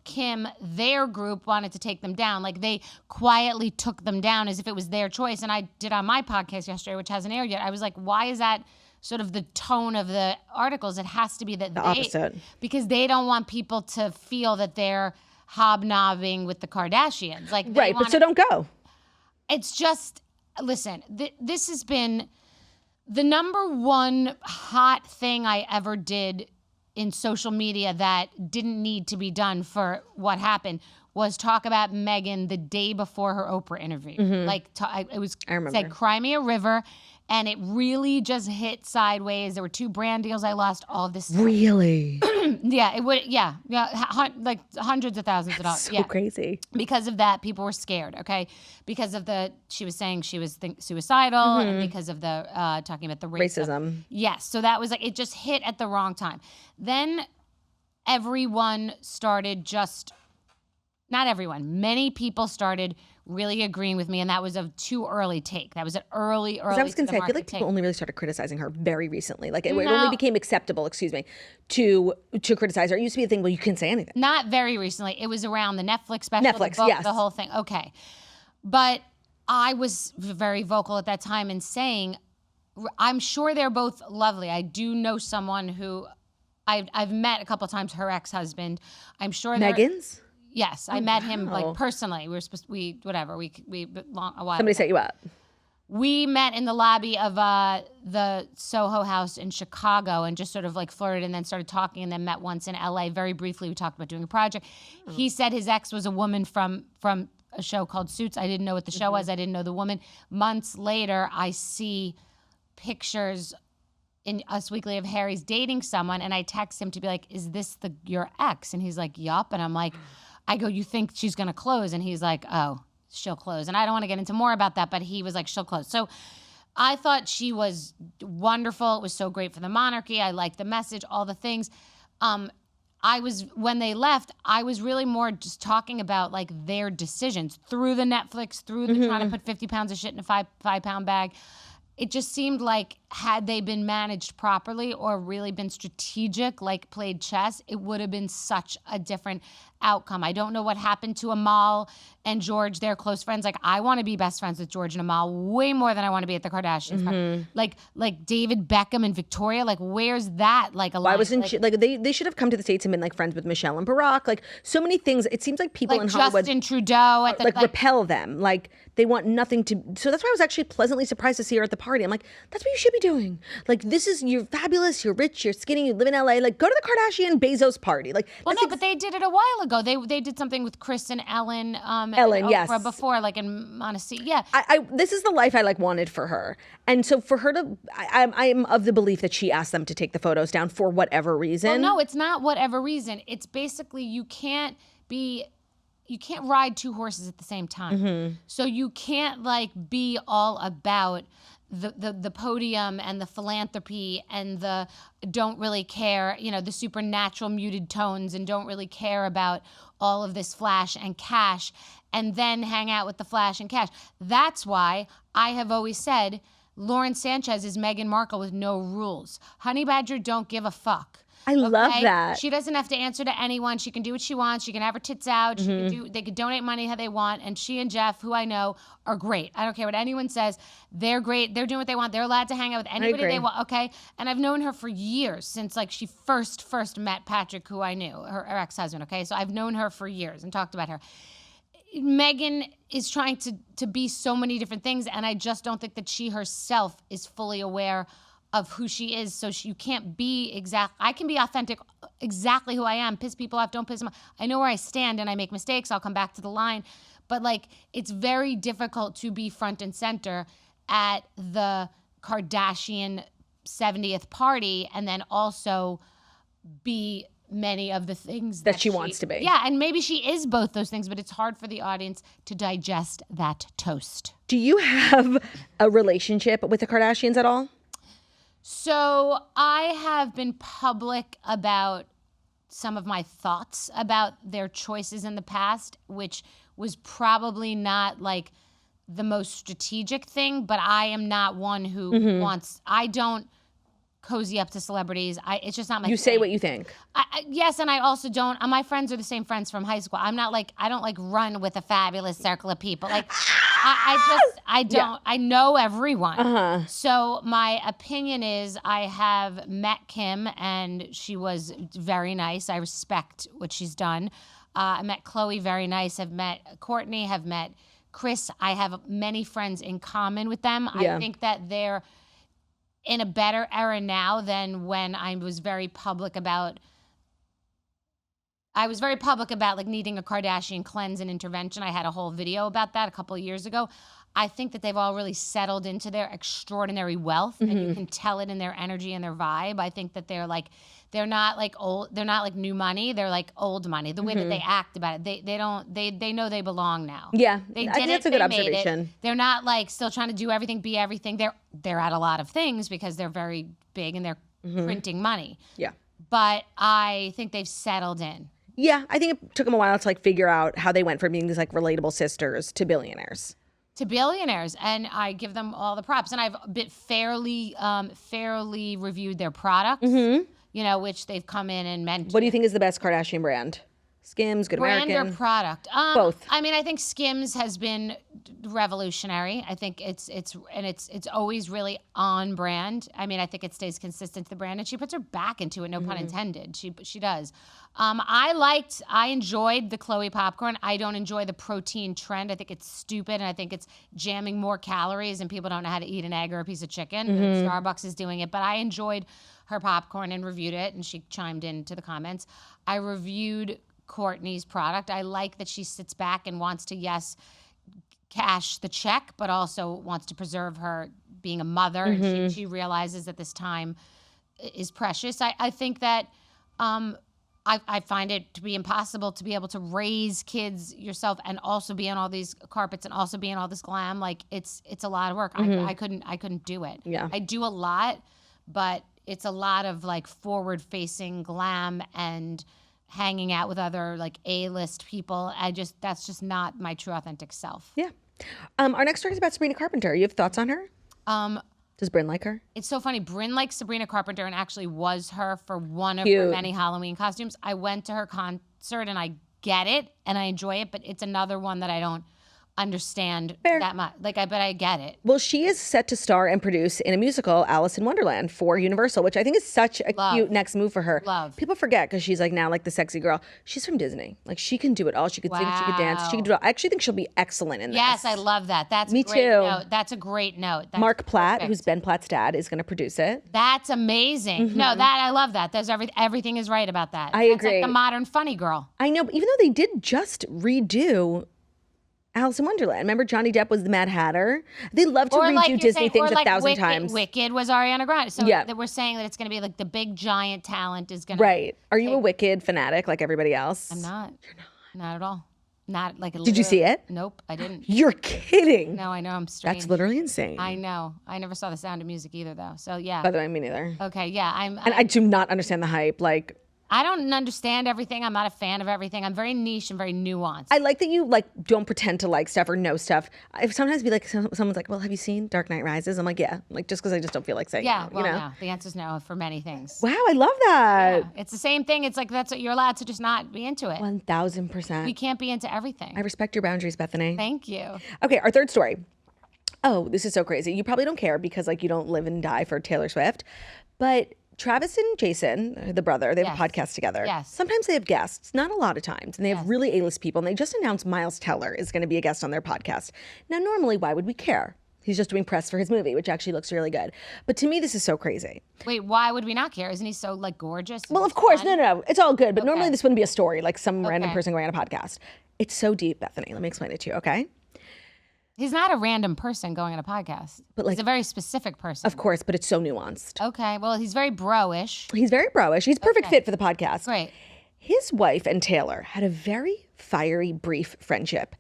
Kim, their group wanted to take them down. Like they quietly took them down as if it was their choice. And I did on my podcast yesterday, which hasn't aired yet. I was like, why is that sort of the tone of the articles? It has to be that the opposite. Because they don't want people to feel that they're hobnobbing with the Kardashians. Like right, but so don't go. It's just, listen, this has been the number one hot thing I ever did in social media that didn't need to be done for what happened was talk about Meghan the day before her Oprah interview. I remember. Said Cry Me a River, and it really just hit sideways. There were 2 brand deals I lost, all of this. Really? Yeah, it would. Yeah, like hundreds of thousands of dollars. So crazy. Because of that, people were scared. Okay, because of she was saying she was suicidal, and because of the talking about the racism. Yes, so that was like it just hit at the wrong time. Then everyone started not everyone. Many people started really agreeing with me, and that was a too early take. That was an early. I was going to say, I feel like people only really started criticizing her very recently. Like it only became acceptable, to criticize her. It used to be a thing where you couldn't say anything. Not very recently. It was around the Netflix special, the book, yes. the whole thing. Okay. But I was very vocal at that time in saying, I'm sure they're both lovely. I do know someone who I've met a couple of times, her ex-husband. I'm sure Megan's? Yes, I met him like personally. We were supposed to, a while. Somebody set you up. We met in the lobby of the Soho House in Chicago and just sort of like flirted and then started talking and then met once in LA. Very briefly, we talked about doing a project. He said his ex was a woman from a show called Suits. I didn't know what the show was. I didn't know the woman. Months later, I see pictures in Us Weekly of Harry's dating someone, and I text him to be like, is this your ex? And he's like, yup. And I'm like, I go, you think she's going to close? And he's like, oh, she'll close. And I don't want to get into more about that, but he was like, she'll close. So I thought she was wonderful. It was so great for the monarchy. I liked the message, all the things. When they left, I was really more just talking about like their decisions through the Netflix, through the trying to put 50 pounds of shit in a five-pound bag. It just seemed like had they been managed properly or really been strategic, like played chess, it would have been such a different outcome. I don't know what happened to Amal and George. They're close friends. Like, I want to be best friends with George and Amal way more than I want to be at the Kardashians. Like David Beckham and Victoria. Like, where's that? Like, why wasn't she like they should have come to the States and been like friends with Michelle and Barack? Like, so many things. It seems like people like in Hollywood Justin Trudeau at the, repel them. Like, they want nothing to. So that's why I was actually pleasantly surprised to see her at the party. I'm like, that's what you should be doing. Like, you're fabulous, you're rich, you're skinny, you live in LA. Like, go to the Kardashian Bezos party. Like, well, no, but they did it a while ago. They did something with Chris and Ellen. Ellen, and yes. Oprah before, like in Montecito. Yeah. I this is the life I like wanted for her. And so for her to, I'm of the belief that she asked them to take the photos down for whatever reason. Well, no, it's not whatever reason. It's basically you can't ride two horses at the same time. So you can't like be all about the podium and the philanthropy and the don't really care, the supernatural muted tones and don't really care about all of this flash and cash and then hang out with the flash and cash. That's why I have always said Lauren Sanchez is Meghan Markle with no rules. Honey Badger don't give a fuck. I love that. She doesn't have to answer to anyone. She can do what she wants. She can have her tits out. They can donate money how they want. And she and Jeff, who I know, are great. I don't care what anyone says. They're great. They're doing what they want. They're allowed to hang out with anybody they want. Okay. And I've known her for years, since like she first met Patrick, who I knew, her ex-husband. Okay. So I've known her for years and talked about her. Meghan is trying to be so many different things. And I just don't think that she herself is fully aware of who she is. So you can't be I can be authentic, exactly who I am, piss people off, don't piss them off. I know where I stand and I make mistakes. I'll come back to the line. But like, it's very difficult to be front and center at the Kardashian 70th party and then also be many of the things that she wants to be. Yeah, and maybe she is both those things, but it's hard for the audience to digest that toast. Do you have a relationship with the Kardashians at all? So I have been public about some of my thoughts about their choices in the past, which was probably not like the most strategic thing, but I am not one who I don't cozy up to celebrities. It's just not my thing. You say what you think. Yes, and I also don't. My friends are the same friends from high school. I'm not like, I don't like run with a fabulous circle of people. Like, I don't. Yeah. I know everyone. So my opinion is I have met Kim and she was very nice. I respect what she's done. I met Khloe, very nice. I've met Courtney, have met Chris. I have many friends in common with them. Yeah. I think that they're in a better era now than when I was very public about like needing a Kardashian cleanse and intervention. I had a whole video about that a couple of years ago. I think that they've all really settled into their extraordinary wealth and you can tell it in their energy and their vibe. I think that they're not like old, they're not like new money, they're like old money. The way that they act about it, they know they belong now. Yeah, I think that's a good observation. They're not like still trying to do everything, be everything. They're at a lot of things because they're very big and they're printing money. Yeah. But I think they've settled in. Yeah, I think it took them a while to like figure out how they went from being these like relatable sisters to billionaires. And I give them all the props. And I've fairly reviewed their products, which they've come in and mentioned. What do you think is the best Kardashian brand? Skims, Good Brand American? or product? Both. I mean, I think Skims has been revolutionary. I think it's always really on brand. I mean, I think it stays consistent to the brand, and she puts her back into it. No pun intended. She does. I enjoyed the Chloe popcorn. I don't enjoy the protein trend. I think it's stupid, and I think it's jamming more calories, and people don't know how to eat an egg or a piece of chicken. Starbucks is doing it, but I enjoyed her popcorn and reviewed it, and she chimed into the comments. I reviewed Kourtney's product. I like that she sits back and wants to, yes, cash the check, but also wants to preserve her being a mother. And she realizes that this time is precious. I think that I find it to be impossible to be able to raise kids yourself and also be on all these carpets and also be in all this glam. Like it's a lot of work. I couldn't do it. Yeah. I do a lot, but it's a lot of like forward facing glam and hanging out with other like A-list people. That's just not my true authentic self. Yeah. Our next story is about Sabrina Carpenter. You have thoughts on her? Does Bryn like her? It's so funny. Bryn likes Sabrina Carpenter and actually was her for one of her many Halloween costumes. I went to her concert and I get it and I enjoy it, but it's another one that I don't understand that much. But I get it. Well, she is set to star and produce in a musical, Alice in Wonderland, for Universal, which I think is such a cute next move for her. People forget because she's like now like the sexy girl. She's from Disney. Like she can do it all. She could sing, she could dance, she can do it all. I actually think she'll be excellent in this. Yes, I love that. That's Me a great too. note. That's a great note. That's Mark Platt, perfect. who's Ben Platt's dad, is going to produce it. That's amazing. No, I love that. There's everything is right about that. I That's agree. like the modern funny girl. I know, but even though they did just redo Alice in Wonderland. Remember Johnny Depp was the Mad Hatter? They love to redo Disney things 1,000 times. Wicked was Ariana Grande. So Yeah. that we're saying that it's going to be like the big giant talent is going to. Right. Are you a Wicked fanatic like everybody else? I'm not. You're not. Not at all. Not like. Did you see it? Nope, I didn't. You're kidding. No, I know I'm strange. That's literally insane. I know. I never saw The Sound of Music either, though. So yeah. By the way, me neither. Okay, yeah, And I do not understand the hype. Like, I don't understand everything. I'm not a fan of everything. I'm very niche and very nuanced. I like that you like don't pretend to like stuff or know stuff. I sometimes be like, someone's like, "Well, have you seen Dark Knight Rises?" I'm like, "Yeah," like just because I just don't feel like saying. Yeah, it, well, you know? no. The answer's no for many things. Wow, I love that. Yeah, it's the same thing. It's like that's what you're allowed to just not be into it. 1,000%. We can't be into everything. I respect your boundaries, Bethenny. Thank you. Okay, our third story. Oh, this is so crazy. You probably don't care because like you don't live and die for Taylor Swift, but Travis and Jason, the brother, they have a podcast together. Yes. Sometimes they have guests, not a lot of times, and they have really A-list people. And they just announced Miles Teller is going to be a guest on their podcast. Now, normally, why would we care? He's just doing press for his movie, which actually looks really good. But to me, this is so crazy. Wait, why would we not care? Isn't he so like gorgeous? Well, of course, no, it's all good. But normally, this wouldn't be a story, like some random person going on a podcast. It's so deep, Bethenny. Let me explain it to you, okay? He's not a random person going on a podcast. But like, he's a very specific person. Of course, but it's so nuanced. Okay, well, he's very bro-ish. He's very bro-ish. He's a perfect fit for the podcast. Great. His wife and Taylor had a very fiery, brief friendship.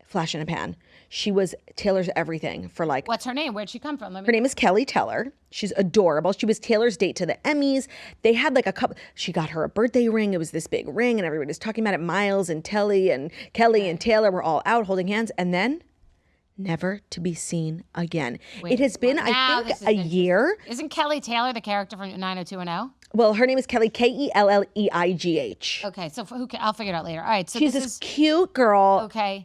Flash in a pan. She was Taylor's everything for like... What's her name? Where'd she come from? Her name is Kelly Teller. She's adorable. She was Taylor's date to the Emmys. They had like a couple... She got her a birthday ring. It was this big ring and everybody was talking about it. Miles and Kelly and Taylor were all out holding hands. And then... never to be seen again. It has been, I think, a year. Isn't Kelly Taylor the character from 90210? Well, her name is Kelly, Kelleigh. Okay, so I'll figure it out later. All right, so she's this cute girl. Okay.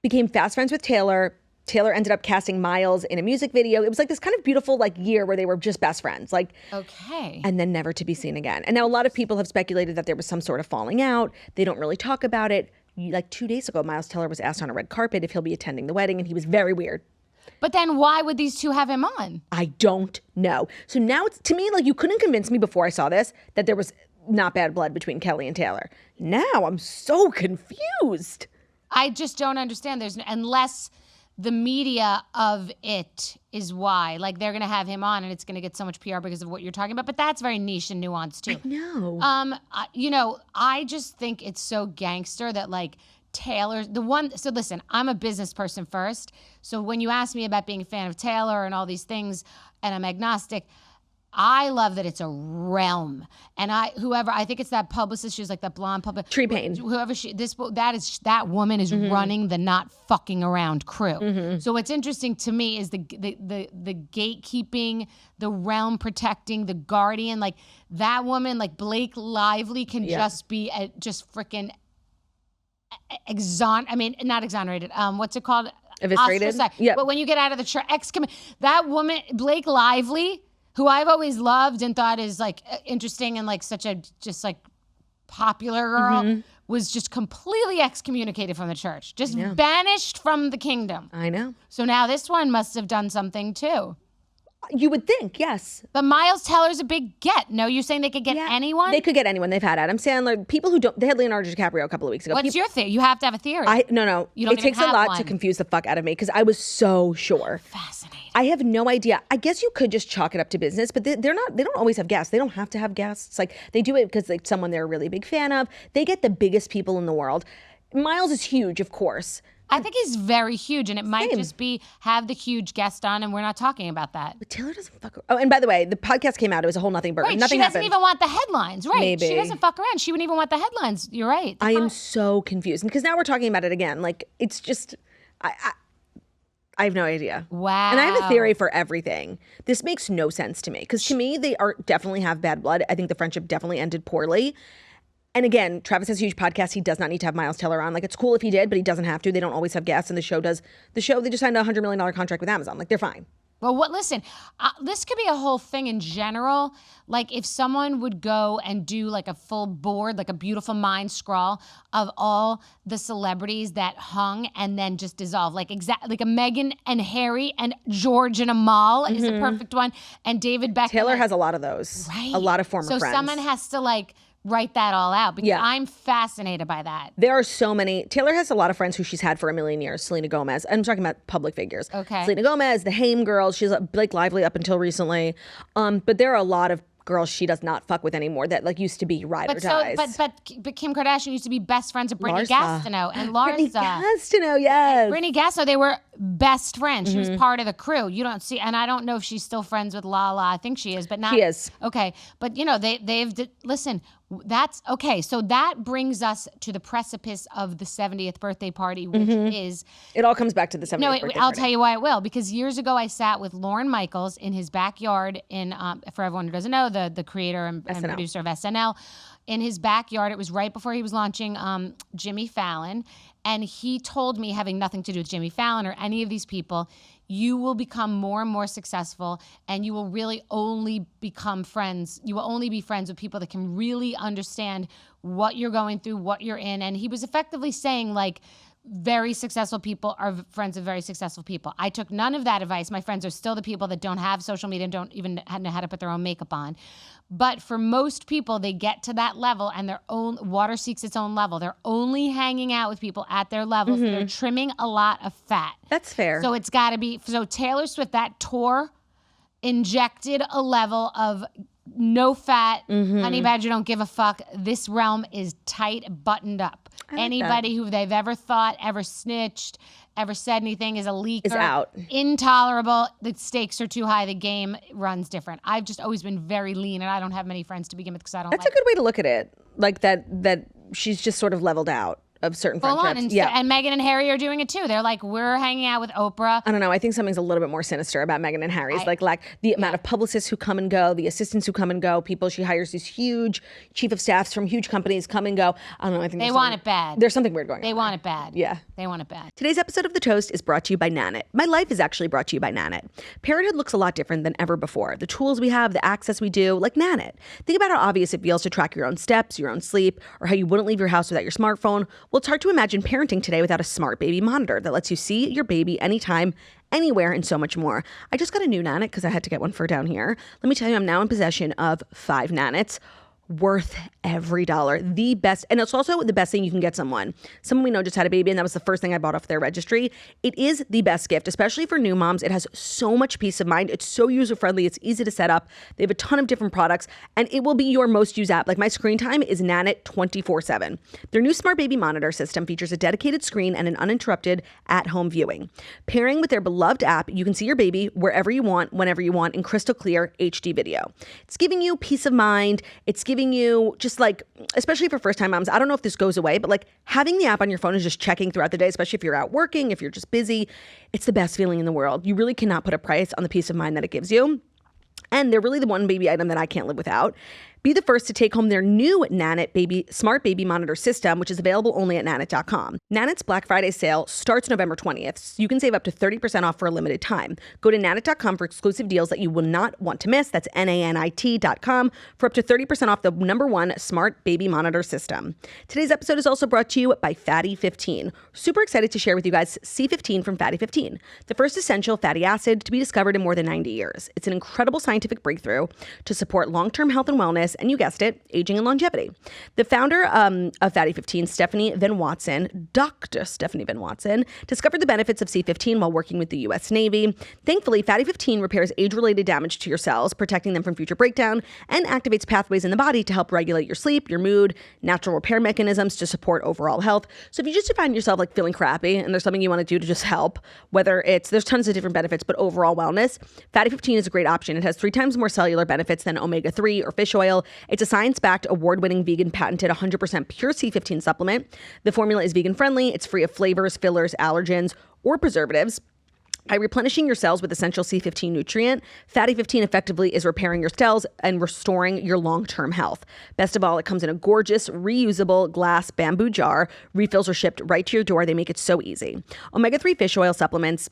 Became fast friends with Taylor. Taylor ended up casting Miles in a music video. It was like this kind of beautiful like year where they were just best friends. Like, okay. And then never to be seen again. And now a lot of people have speculated that there was some sort of falling out. They don't really talk about it. Like 2 days ago, Miles Teller was asked on a red carpet if he'll be attending the wedding, and he was very weird. But then why would these two have him on? I don't know. So now it's, to me, like you couldn't convince me before I saw this that there was not bad blood between Kelly and Taylor. Now I'm so confused. I just don't understand. Unless the media of it is why. Like they're going to have him on and it's going to get so much PR because of what you're talking about. But that's very niche and nuanced too. I know. I just think it's so gangster that like Taylor, so listen, I'm a business person first. So when you ask me about being a fan of Taylor and all these things and I'm agnostic, I love that it's a realm, and I think it's that publicist. She's like that blonde publicist. Tree Payne. Whoever that woman is running the not fucking around crew. So what's interesting to me is the gatekeeping, the realm protecting, the guardian. Like that woman, like Blake Lively, can just be just freaking not exonerated. What's it called? Eviscerated. Yeah. But when you get out of the church, that woman, Blake Lively, who I've always loved and thought is like interesting and like such a just like popular girl, was just completely excommunicated from the church, just banished from the kingdom. I know. So now this one must have done something too. You would think, yes. But Miles Teller's a big get. No, you're saying they could get anyone? They could get anyone. They've had Adam Sandler. People who don't. They had Leonardo DiCaprio a couple of weeks ago. What's your theory? You have to have a theory. No. You don't it takes a lot to confuse the fuck out of me because I was so sure. Fascinating. I have no idea. I guess you could just chalk it up to business, but they're not. They don't always have guests. They don't have to have guests. Like they do it because like someone they're a really big fan of. They get the biggest people in the world. Miles is huge, of course. I think he's very huge, and it might just be have the huge guest on, and we're not talking about that. But Taylor doesn't fuck around. Oh, and by the way, the podcast came out. It was a whole nothing burger. Right, nothing she doesn't happened. even want the headlines. Right, Maybe. She doesn't fuck around. She wouldn't even want the headlines. You're right. I am so confused because now we're talking about it again. Like it's just, I have no idea. Wow. And I have a theory for everything. This makes no sense to me because to me they definitely have bad blood. I think the friendship definitely ended poorly. And again, Travis has a huge podcast. He does not need to have Miles Teller on. Like, it's cool if he did, but he doesn't have to. They don't always have guests, and the show, they just signed a $100 million contract with Amazon. Like, they're fine. Well, listen, this could be a whole thing in general. Like, if someone would go and do, like, a full board, like a beautiful mind scrawl of all the celebrities that hung and then just dissolved. Like, like a Meghan and Harry and George and Amal is a perfect one. And David Beckham. Taylor has a lot of those. Right. A lot of former friends. So someone has to, like, write that all out because I'm fascinated by that. There are so many. Taylor has a lot of friends who she's had for a million years. Selena Gomez. I'm talking about public figures. Okay. Selena Gomez, the Haim girls. She's Blake Lively up until recently. But there are a lot of girls she does not fuck with anymore that like used to be ride or dies. But Kim Kardashian used to be best friends with Brittany Gastineau and Larsa. Brittany Gastineau, yes. Brittany Gastineau, they were best friends. She was part of the crew. You don't see, and I don't know if she's still friends with Lala. I think she is, but not. She is. Okay, but you know listen. That's okay. So that brings us to the precipice of the 70th birthday party, which is. It all comes back to the 70th birthday party. I'll tell you why it will. Because years ago, I sat with Lorne Michaels in his backyard in, for everyone who doesn't know, the creator and producer of SNL. In his backyard, it was right before he was launching Jimmy Fallon. And he told me, having nothing to do with Jimmy Fallon or any of these people, you will become more and more successful and you will really only become friends. You will only be friends with people that can really understand what you're going through, what you're in. And he was effectively saying, like, very successful people are friends of very successful people. I took none of that advice. My friends are still the people that don't have social media and don't even know how to put their own makeup on. But for most people, they get to that level and their own water seeks its own level. They're only hanging out with people at their level. So they're trimming a lot of fat. That's fair. So it's got to be, so Taylor Swift, that tour injected a level of no fat, honey badger don't give a fuck. This realm is tight, buttoned up. Anybody who they've ever thought, ever snitched, ever said anything is a leaker. Is out. Intolerable. The stakes are too high. The game runs different. I've just always been very lean, and I don't have many friends to begin with because I don't. That's a good way to look at it. Like that she's just sort of leveled out of certain friendships. And Meghan and Harry are doing it too. They're like, we're hanging out with Oprah. I don't know. I think something's a little bit more sinister about Meghan and Harry's. The amount of publicists who come and go, the assistants who come and go, people she hires these huge chief of staffs from huge companies come and go. I don't know. I think they want it bad. There's something weird going on. They want it bad. Yeah. They want it bad. Today's episode of The Toast is brought to you by Nanit. My life is actually brought to you by Nanit. Parenthood looks a lot different than ever before. The tools we have, the access we do, like Nanit. Think about how obvious it feels to track your own steps, your own sleep, or how you wouldn't leave your house without your smartphone. Well, it's hard to imagine parenting today without a smart baby monitor that lets you see your baby anytime, anywhere, and so much more. I just got a new Nanit because I had to get one for down here. Let me tell you, I'm now in possession of 5 Nanits. worth every dollar. The best, and it's also the best thing you can get someone. Someone we know just had a baby, and that was the first thing I bought off their registry. It is the best gift, especially for new moms. It has so much peace of mind. It's so user-friendly. It's easy to set up. They have a ton of different products, and it will be your most used app. Like my screen time is Nanit 24/7. Their new smart baby monitor system features a dedicated screen and an uninterrupted at-home viewing. Pairing with their beloved app, you can see your baby wherever you want, whenever you want, in crystal clear HD video. It's giving you peace of mind. It's giving you just like, especially for first-time moms, I don't know if this goes away, but like having the app on your phone is just checking throughout the day, especially if you're out working, if you're just busy. It's the best feeling in the world. You really cannot put a price on the peace of mind that it gives you. And they're really the one baby item that I can't live without. Be the first to take home their new Nanit Smart Baby Monitor system, which is available only at Nanit.com. Nanit's Black Friday sale starts November 20th, so you can save up to 30% off for a limited time. Go to Nanit.com for exclusive deals that you will not want to miss. That's Nanit.com for up to 30% off the #1 Smart Baby Monitor system. Today's episode is also brought to you by Fatty 15. Super excited to share with you guys C15 from Fatty 15, the first essential fatty acid to be discovered in more than 90 years. It's an incredible scientific breakthrough to support long-term health and wellness, and you guessed it, aging and longevity. The founder of Fatty 15, Dr. Stephanie Van Watson, discovered the benefits of C15 while working with the U.S. Navy. Thankfully, Fatty 15 repairs age-related damage to your cells, protecting them from future breakdown, and activates pathways in the body to help regulate your sleep, your mood, natural repair mechanisms to support overall health. So if you just find yourself like feeling crappy and there's something you want to do to just help, there's tons of different benefits, but overall wellness, Fatty 15 is a great option. It has 3 times more cellular benefits than omega-3 or fish oil. It's a science-backed, award-winning, vegan, patented, 100% pure C15 supplement. The formula is vegan-friendly. It's free of flavors, fillers, allergens, or preservatives. By replenishing your cells with essential C15 nutrient, Fatty 15 effectively is repairing your cells and restoring your long-term health. Best of all, it comes in a gorgeous, reusable glass bamboo jar. Refills are shipped right to your door. They make it so easy. Omega-3 fish oil supplements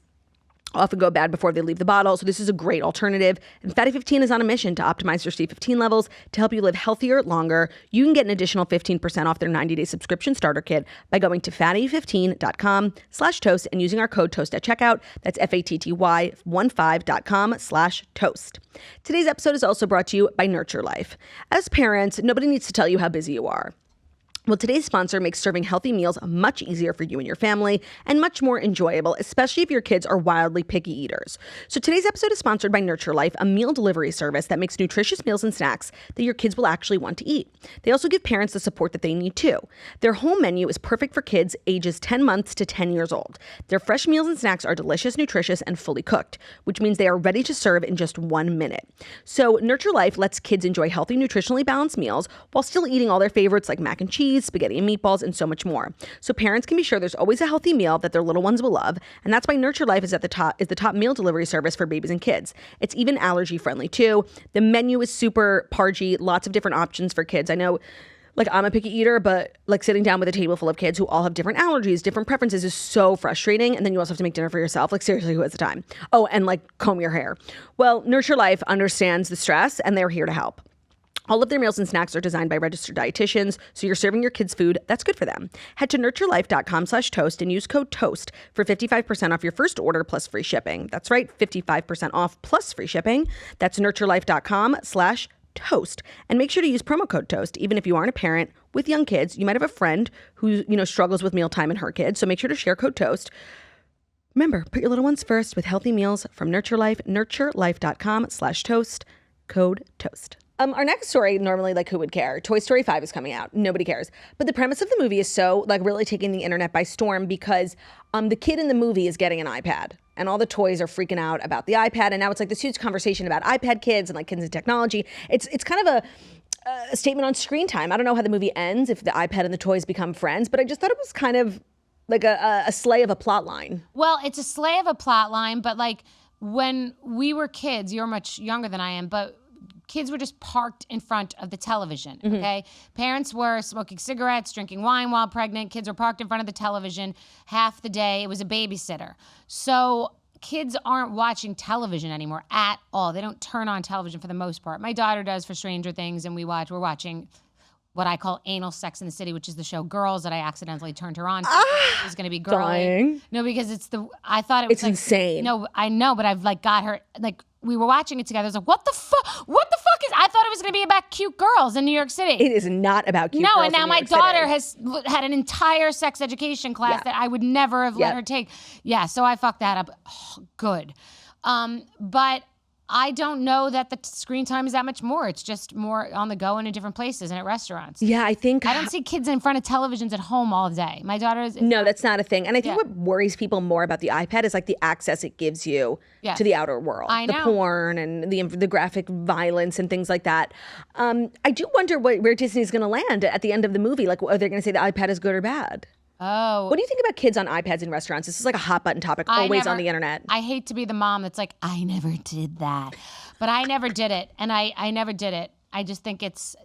often go bad before they leave the bottle, so this is a great alternative. And Fatty 15 is on a mission to optimize your C15 levels to help you live healthier longer. You can get an additional 15% off their 90-day subscription starter kit by going to fatty15.com/toast and using our code TOAST at checkout. That's fatty15.com/toast. Today's episode is also brought to you by Nurture Life. As parents, nobody needs to tell you how busy you are. Well, today's sponsor makes serving healthy meals much easier for you and your family and much more enjoyable, especially if your kids are wildly picky eaters. So today's episode is sponsored by Nurture Life, a meal delivery service that makes nutritious meals and snacks that your kids will actually want to eat. They also give parents the support that they need too. Their whole menu is perfect for kids ages 10 months to 10 years old. Their fresh meals and snacks are delicious, nutritious, and fully cooked, which means they are ready to serve in just 1 minute. So Nurture Life lets kids enjoy healthy, nutritionally balanced meals while still eating all their favorites like mac and cheese, spaghetti and meatballs, and so much more. So parents can be sure there's always a healthy meal that their little ones will love, and that's why Nurture Life is the top meal delivery service for babies and kids. It's even allergy friendly too. The menu is super pargy, lots of different options for kids. I know, like, I'm a picky eater, but like sitting down with a table full of kids who all have different allergies, different preferences is so frustrating. And then you also have to make dinner for yourself. Like, seriously, who has the time? Oh, and like comb your hair. Well, Nurture Life understands the stress, and they're here to help. All of their meals and snacks are designed by registered dietitians, so you're serving your kids food that's good for them. Head to nurturelife.com/toast and use code TOAST for 55% off your first order plus free shipping. That's right, 55% off plus free shipping. That's nurturelife.com/toast. And make sure to use promo code TOAST. Even if you aren't a parent with young kids, you might have a friend who, struggles with mealtime and her kids, so make sure to share code TOAST. Remember, put your little ones first with healthy meals from Nurture Life, nurturelife.com/toast, code TOAST. Our next story, normally, like, who would care? Toy Story 5 is coming out. Nobody cares. But the premise of the movie is so, like, really taking the internet by storm because the kid in the movie is getting an iPad. And all the toys are freaking out about the iPad. And now it's like this huge conversation about iPad kids and, like, kids and technology. It's kind of a statement on screen time. I don't know how the movie ends, if the iPad and the toys become friends. But I just thought it was kind of like a slay of a plot line. Well, it's a slay of a plot line. But, like, when we were kids, you're much younger than I am, but kids were just parked in front of the television, okay? Parents were smoking cigarettes, drinking wine while pregnant. Kids were parked in front of the television half the day. It was a babysitter. So kids aren't watching television anymore at all. They don't turn on television for the most part. My daughter does for Stranger Things, and we're watching what I call anal Sex in the City, which is the show Girls that I accidentally turned her on to. It was going to be girly. Dying. No, because I thought it was, it's like, insane. No, I know, but I've, like, got her, like, we were watching it together. I was like, what the fuck is, I thought it was was going to be about cute girls in New York City. It is not about cute girls No, and now in New my York City. daughter has had an entire sex education class that I would never have let her take. Yeah, so I fucked that up. Oh, good. But I don't know that the screen time is that much more. It's just more on the go and in different places and at restaurants. Yeah, I think... I don't see kids in front of televisions at home all day. My daughter is... No, that's not a thing. And I think what worries people more about the iPad is like the access it gives you to the outer world. I know. The porn and the graphic violence and things like that. I do wonder where Disney's going to land at the end of the movie. Like, are they going to say the iPad is good or bad? Oh. What do you think about kids on iPads in restaurants? This is like a hot button topic, always on the internet. I hate to be the mom that's like, I never did that. But I never did it. And I never did it. I just think it's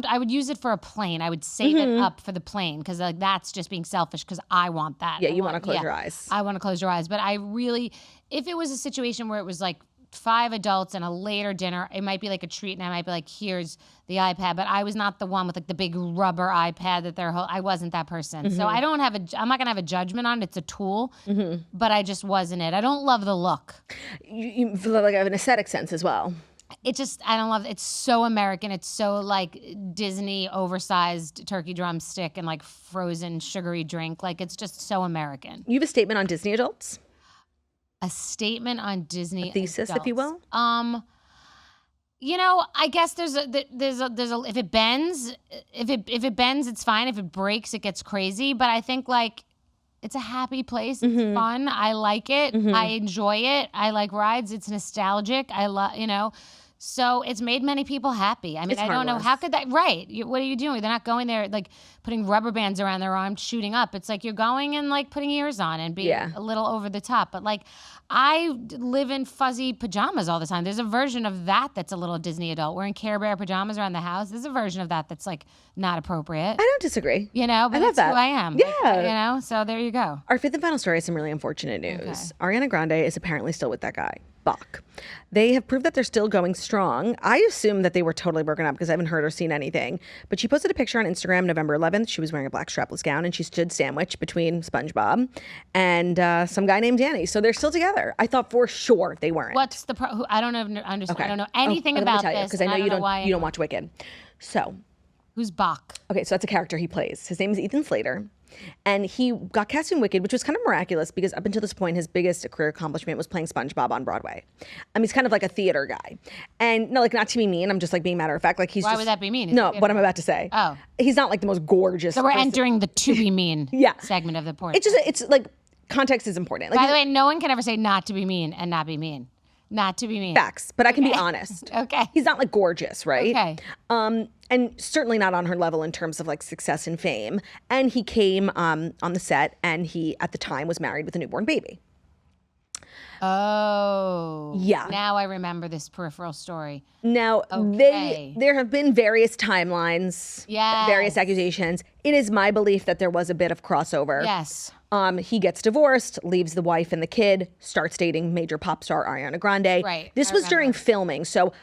I would use it for a plane. I would save it up for the plane because like that's just being selfish because I want that. Yeah, you want to close your eyes. I want to close your eyes. But I really, if it was a situation where it was like 5 adults and a later dinner, it might be like a treat and I might be like, here's the iPad. But I was not the one with like the big rubber iPad that I wasn't that person. So I'm not going to have a judgment on it. It's a tool, but I just wasn't it. I don't love the look. You feel like I have an aesthetic sense as well. It just, I don't love it. It's so American. It's so like Disney oversized turkey drumstick and like frozen sugary drink. Like it's just so American. You have a statement on Disney adults? A statement on Disney thesis, adults. if you will? You know, I guess there's a if it bends, if it bends, it's fine. If it breaks, it gets crazy. But I think like it's a happy place. It's fun. I like it. I enjoy it. I like rides. It's nostalgic. I love, you know. So it's made many people happy. I mean, I don't know. How could that, right. What are you doing? They're not going there like putting rubber bands around their arms, shooting up. It's like you're going and like putting ears on and being a little over the top. But like I live in fuzzy pajamas all the time. There's a version of that that's a little Disney adult. Wearing Care Bear pajamas around the house. There's a version of that that's like not appropriate. I don't disagree. You know, but I love that's that. who I am. Yeah. Like, you know, so there you go. Our fifth and final story is some really unfortunate news. Ariana Grande is apparently still with that guy, Bach. They have proved that they're still going strong. I assume that they were totally broken up because I haven't heard or seen anything. But she posted a picture on Instagram November 11th. She was wearing a black strapless gown and she stood sandwiched between SpongeBob and some guy named Danny. So they're still together. I thought for sure they weren't. What's the I don't know. Understand. Okay. I don't know anything about this because I know you don't watch Wicked. So who's Bach? Okay, so that's a character he plays. His name is Ethan Slater. And he got cast in Wicked, which was kind of miraculous because up until this point, his biggest career accomplishment was playing SpongeBob on Broadway. He's kind of like a theater guy. And no, like not to be mean, I'm just like being matter of fact. Like he's Why would that be mean? No, what I'm about to say. Oh. He's not like the most gorgeous. So we're entering the to be mean segment of the point. It's like context is important. Like, by the way, no one can ever say not to be mean and not be mean. Not to be mean. Facts, but I can be honest. Okay. He's not like gorgeous, right? Okay. And certainly not on her level in terms of like success and fame. And he came on the set and he, at the time, was married with a newborn baby. Oh. Yeah. Now I remember this peripheral story. Now, there have been various timelines, various accusations. It is my belief that there was a bit of crossover. Yes. He gets divorced, leaves the wife and the kid, starts dating major pop star Ariana Grande. Right. This was during filming. So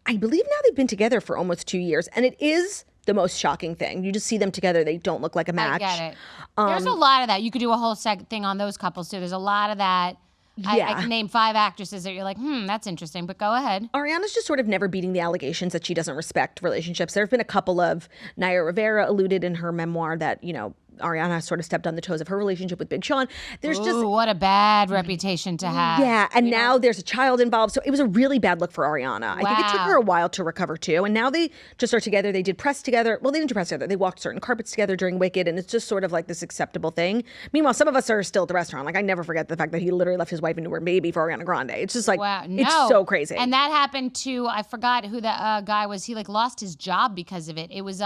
I believe now they've been together for almost 2 years. And it is the most shocking thing. You just see them together. They don't look like a match. I get it. There's a lot of that. You could do a whole thing on those couples too. There's a lot of that. I can name 5 actresses that you're like, that's interesting, but go ahead. Ariana's just sort of never beating the allegations that she doesn't respect relationships. There have been a couple of, Naya Rivera alluded in her memoir that, you know, Ariana sort of stepped on the toes of her relationship with Big Sean. There's just what a bad reputation to have. Yeah, and now there's a child involved. So it was a really bad look for Ariana. I think it took her a while to recover too. And now they just are together. They did press together. Well, they didn't do press together. They walked certain carpets together during Wicked, and it's just sort of like this acceptable thing. Meanwhile, some of us are still at the restaurant. Like I never forget the fact that he literally left his wife and newborn baby for Ariana Grande. It's just like it's so crazy. And that happened to I forgot who the guy was. He like lost his job because of it. It was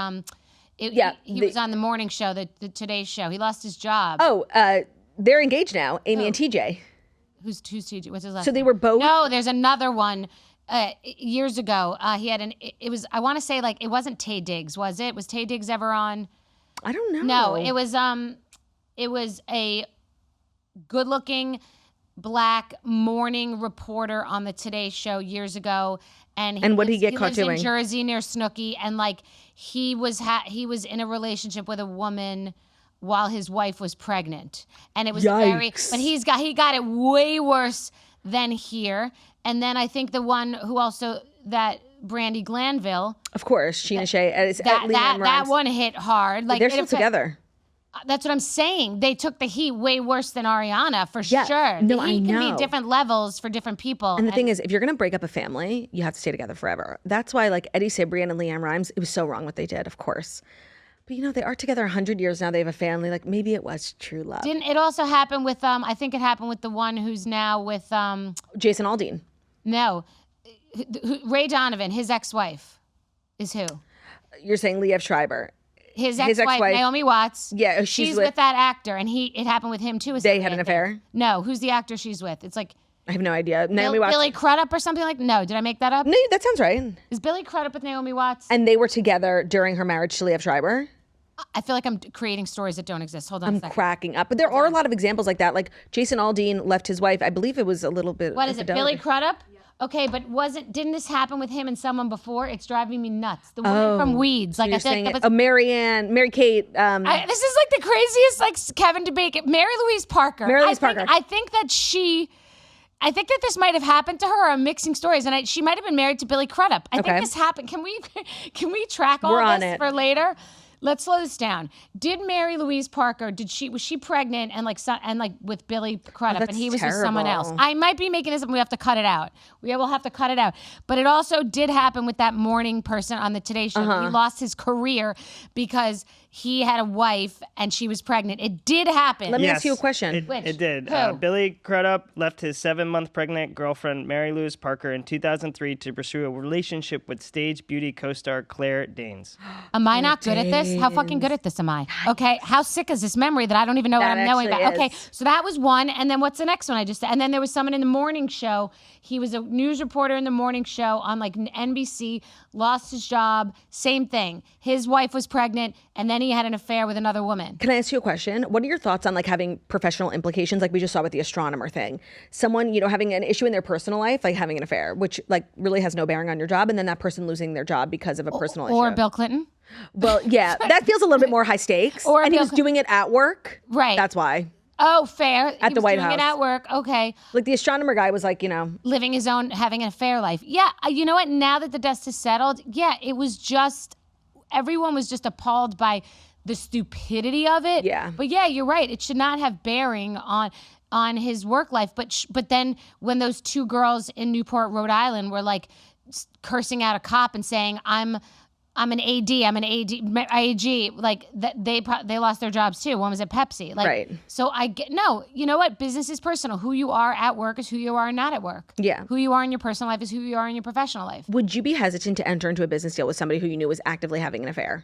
he was on the morning show, the Today Show. He lost his job. Oh, they're engaged now, Amy and TJ. Who's TJ? What's his last name? So they were both. No, there's another one. Years ago, he had it was. I want to say like it wasn't Taye Diggs, was it? Was Taye Diggs ever on? I don't know. No, it was a good-looking black morning reporter on the Today Show years ago. And what did he get caught doing? He lives in Jersey near Snooki, and like he was in a relationship with a woman while his wife was pregnant, and it was but he got it way worse than here. And then I think the one who also that Brandy Glanville. Of course, Sheena Shea. That one hit hard. Like they're still together. That's what I'm saying. They took the heat way worse than Ariana, for sure. No, the heat I know. can be different levels for different people. And the thing is, if you're going to break up a family, you have to stay together forever. That's why, like, Eddie Cibrian and Leanne Rimes, it was so wrong what they did, of course. But, they are together 100 years now. They have a family. Like, maybe it was true love. Didn't it also happen with, I think it happened with the one who's now with... Jason Aldean. No. Ray Donovan, his ex-wife, is who? You're saying Liev Schreiber. His ex-wife, Naomi Watts. Yeah, she's with that actor, and it happened with him too. They had an affair? No, who's the actor she's with? It's like I have no idea. Naomi Watts. Billy Crudup or something like. No, did I make that up? No, that sounds right. Is Billy Crudup with Naomi Watts? And they were together during her marriage to Liev Schreiber. I feel like I'm creating stories that don't exist. Hold on a second. I'm cracking up. But there are a lot of examples like that. Like Jason Aldean left his wife. I believe it was a little bit. What is it? Billy Crudup? Okay, but didn't this happen with him and someone before? It's driving me nuts. The woman from Weeds. Like, I feel like that was, Mary Kate. This is like the craziest, like, Kevin debate. Mary Louise Parker. I think that this might have happened to her. I'm mixing stories, and she might have been married to Billy Crudup. I think this happened. Can we track all this for later? Let's slow this down. Did Mary Louise Parker? Was she pregnant and with Billy Crudup, and he was with someone else? I might be making this up. We have to cut it out. We will have to cut it out. But it also did happen with that morning person on the Today Show. He lost his career because he had a wife and she was pregnant. It did happen. Let me ask you a question. It did. Who? Billy Crudup left his 7-month pregnant girlfriend, Mary Louise Parker, in 2003 to pursue a relationship with stage beauty co-star Claire Danes. Am I not good at this? How fucking good at this am I? Okay, how sick is this memory that I don't even know what I'm knowing about? Okay, so that was one, and then what's the next one I just said? And then there was someone in the morning show. He was a news reporter in the morning show on like NBC, lost his job, same thing. His wife was pregnant, and then he had an affair with another woman. Can I ask you a question? What are your thoughts on like having professional implications, like we just saw with the astronomer thing? Someone, having an issue in their personal life, like having an affair, which like really has no bearing on your job, and then that person losing their job because of a personal issue. Or Bill Clinton. Well, yeah, that feels a little bit more high stakes. And he was doing it at work. Right. That's why. Oh, fair. At the White House. Doing it at work. Okay. Like the astronomer guy was like, living his own, having an affair life. Yeah. You know what? Now that the dust has settled, yeah, it was just, everyone was just appalled by the stupidity of it. Yeah. But yeah, you're right. It should not have bearing on his work life. But then when those two girls in Newport, Rhode Island were like cursing out a cop and saying, I'm an AD, AG, like they lost their jobs too. One was at Pepsi. Like, right. So you know what? Business is personal. Who you are at work is who you are not at work. Yeah. Who you are in your personal life is who you are in your professional life. Would you be hesitant to enter into a business deal with somebody who you knew was actively having an affair?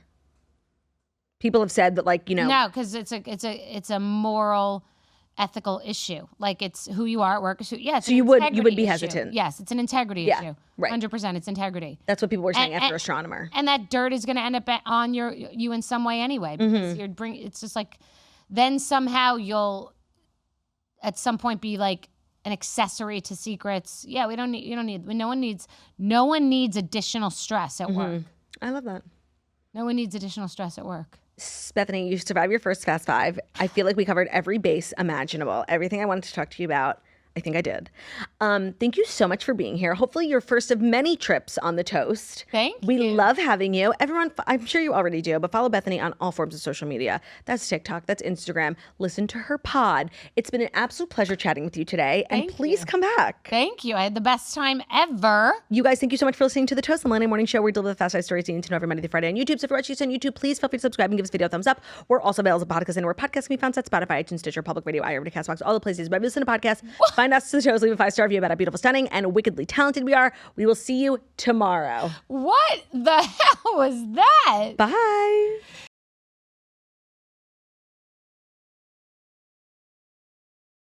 People have said that No, because it's a moral, ethical issue. Like it's who you are at work. So you would be hesitant. Yes, it's an integrity issue. Right. 100%. It's integrity. That's what people were saying after astronomer. And that dirt is going to end up on you in some way anyway, because it's just like, then somehow you'll at some point be like an accessory to secrets. Yeah, no one needs additional stress at work. I love that. No one needs additional stress at work. Bethenny, you survived your first Fast Five. I feel like we covered every base imaginable. Everything I wanted to talk to you about, I think I did. Thank you so much for being here. Hopefully your first of many trips on the Toast. Thank you. We love having you. Everyone, I'm sure you already do, but follow Bethenny on all forms of social media. That's TikTok, that's Instagram. Listen to her pod. It's been an absolute pleasure chatting with you today. And please come back. Thank you. I had the best time ever. You guys, thank you so much for listening to the Toast, the Monday morning show where we deliver the fast five stories you need to know every Monday through Friday on YouTube. So if you're watching us on YouTube, please feel free to subscribe and give this video a thumbs up. We're also available as a podcast anywhere podcasts can be found at Spotify, iTunes, Stitcher, Public Radio, iHeartRadio, CastBox, all the places where you listen to podcasts. Find us to the Toast, leave a 5-star review about how beautiful, stunning, and wickedly talented we are. We will see you tomorrow. What the hell was that? Bye.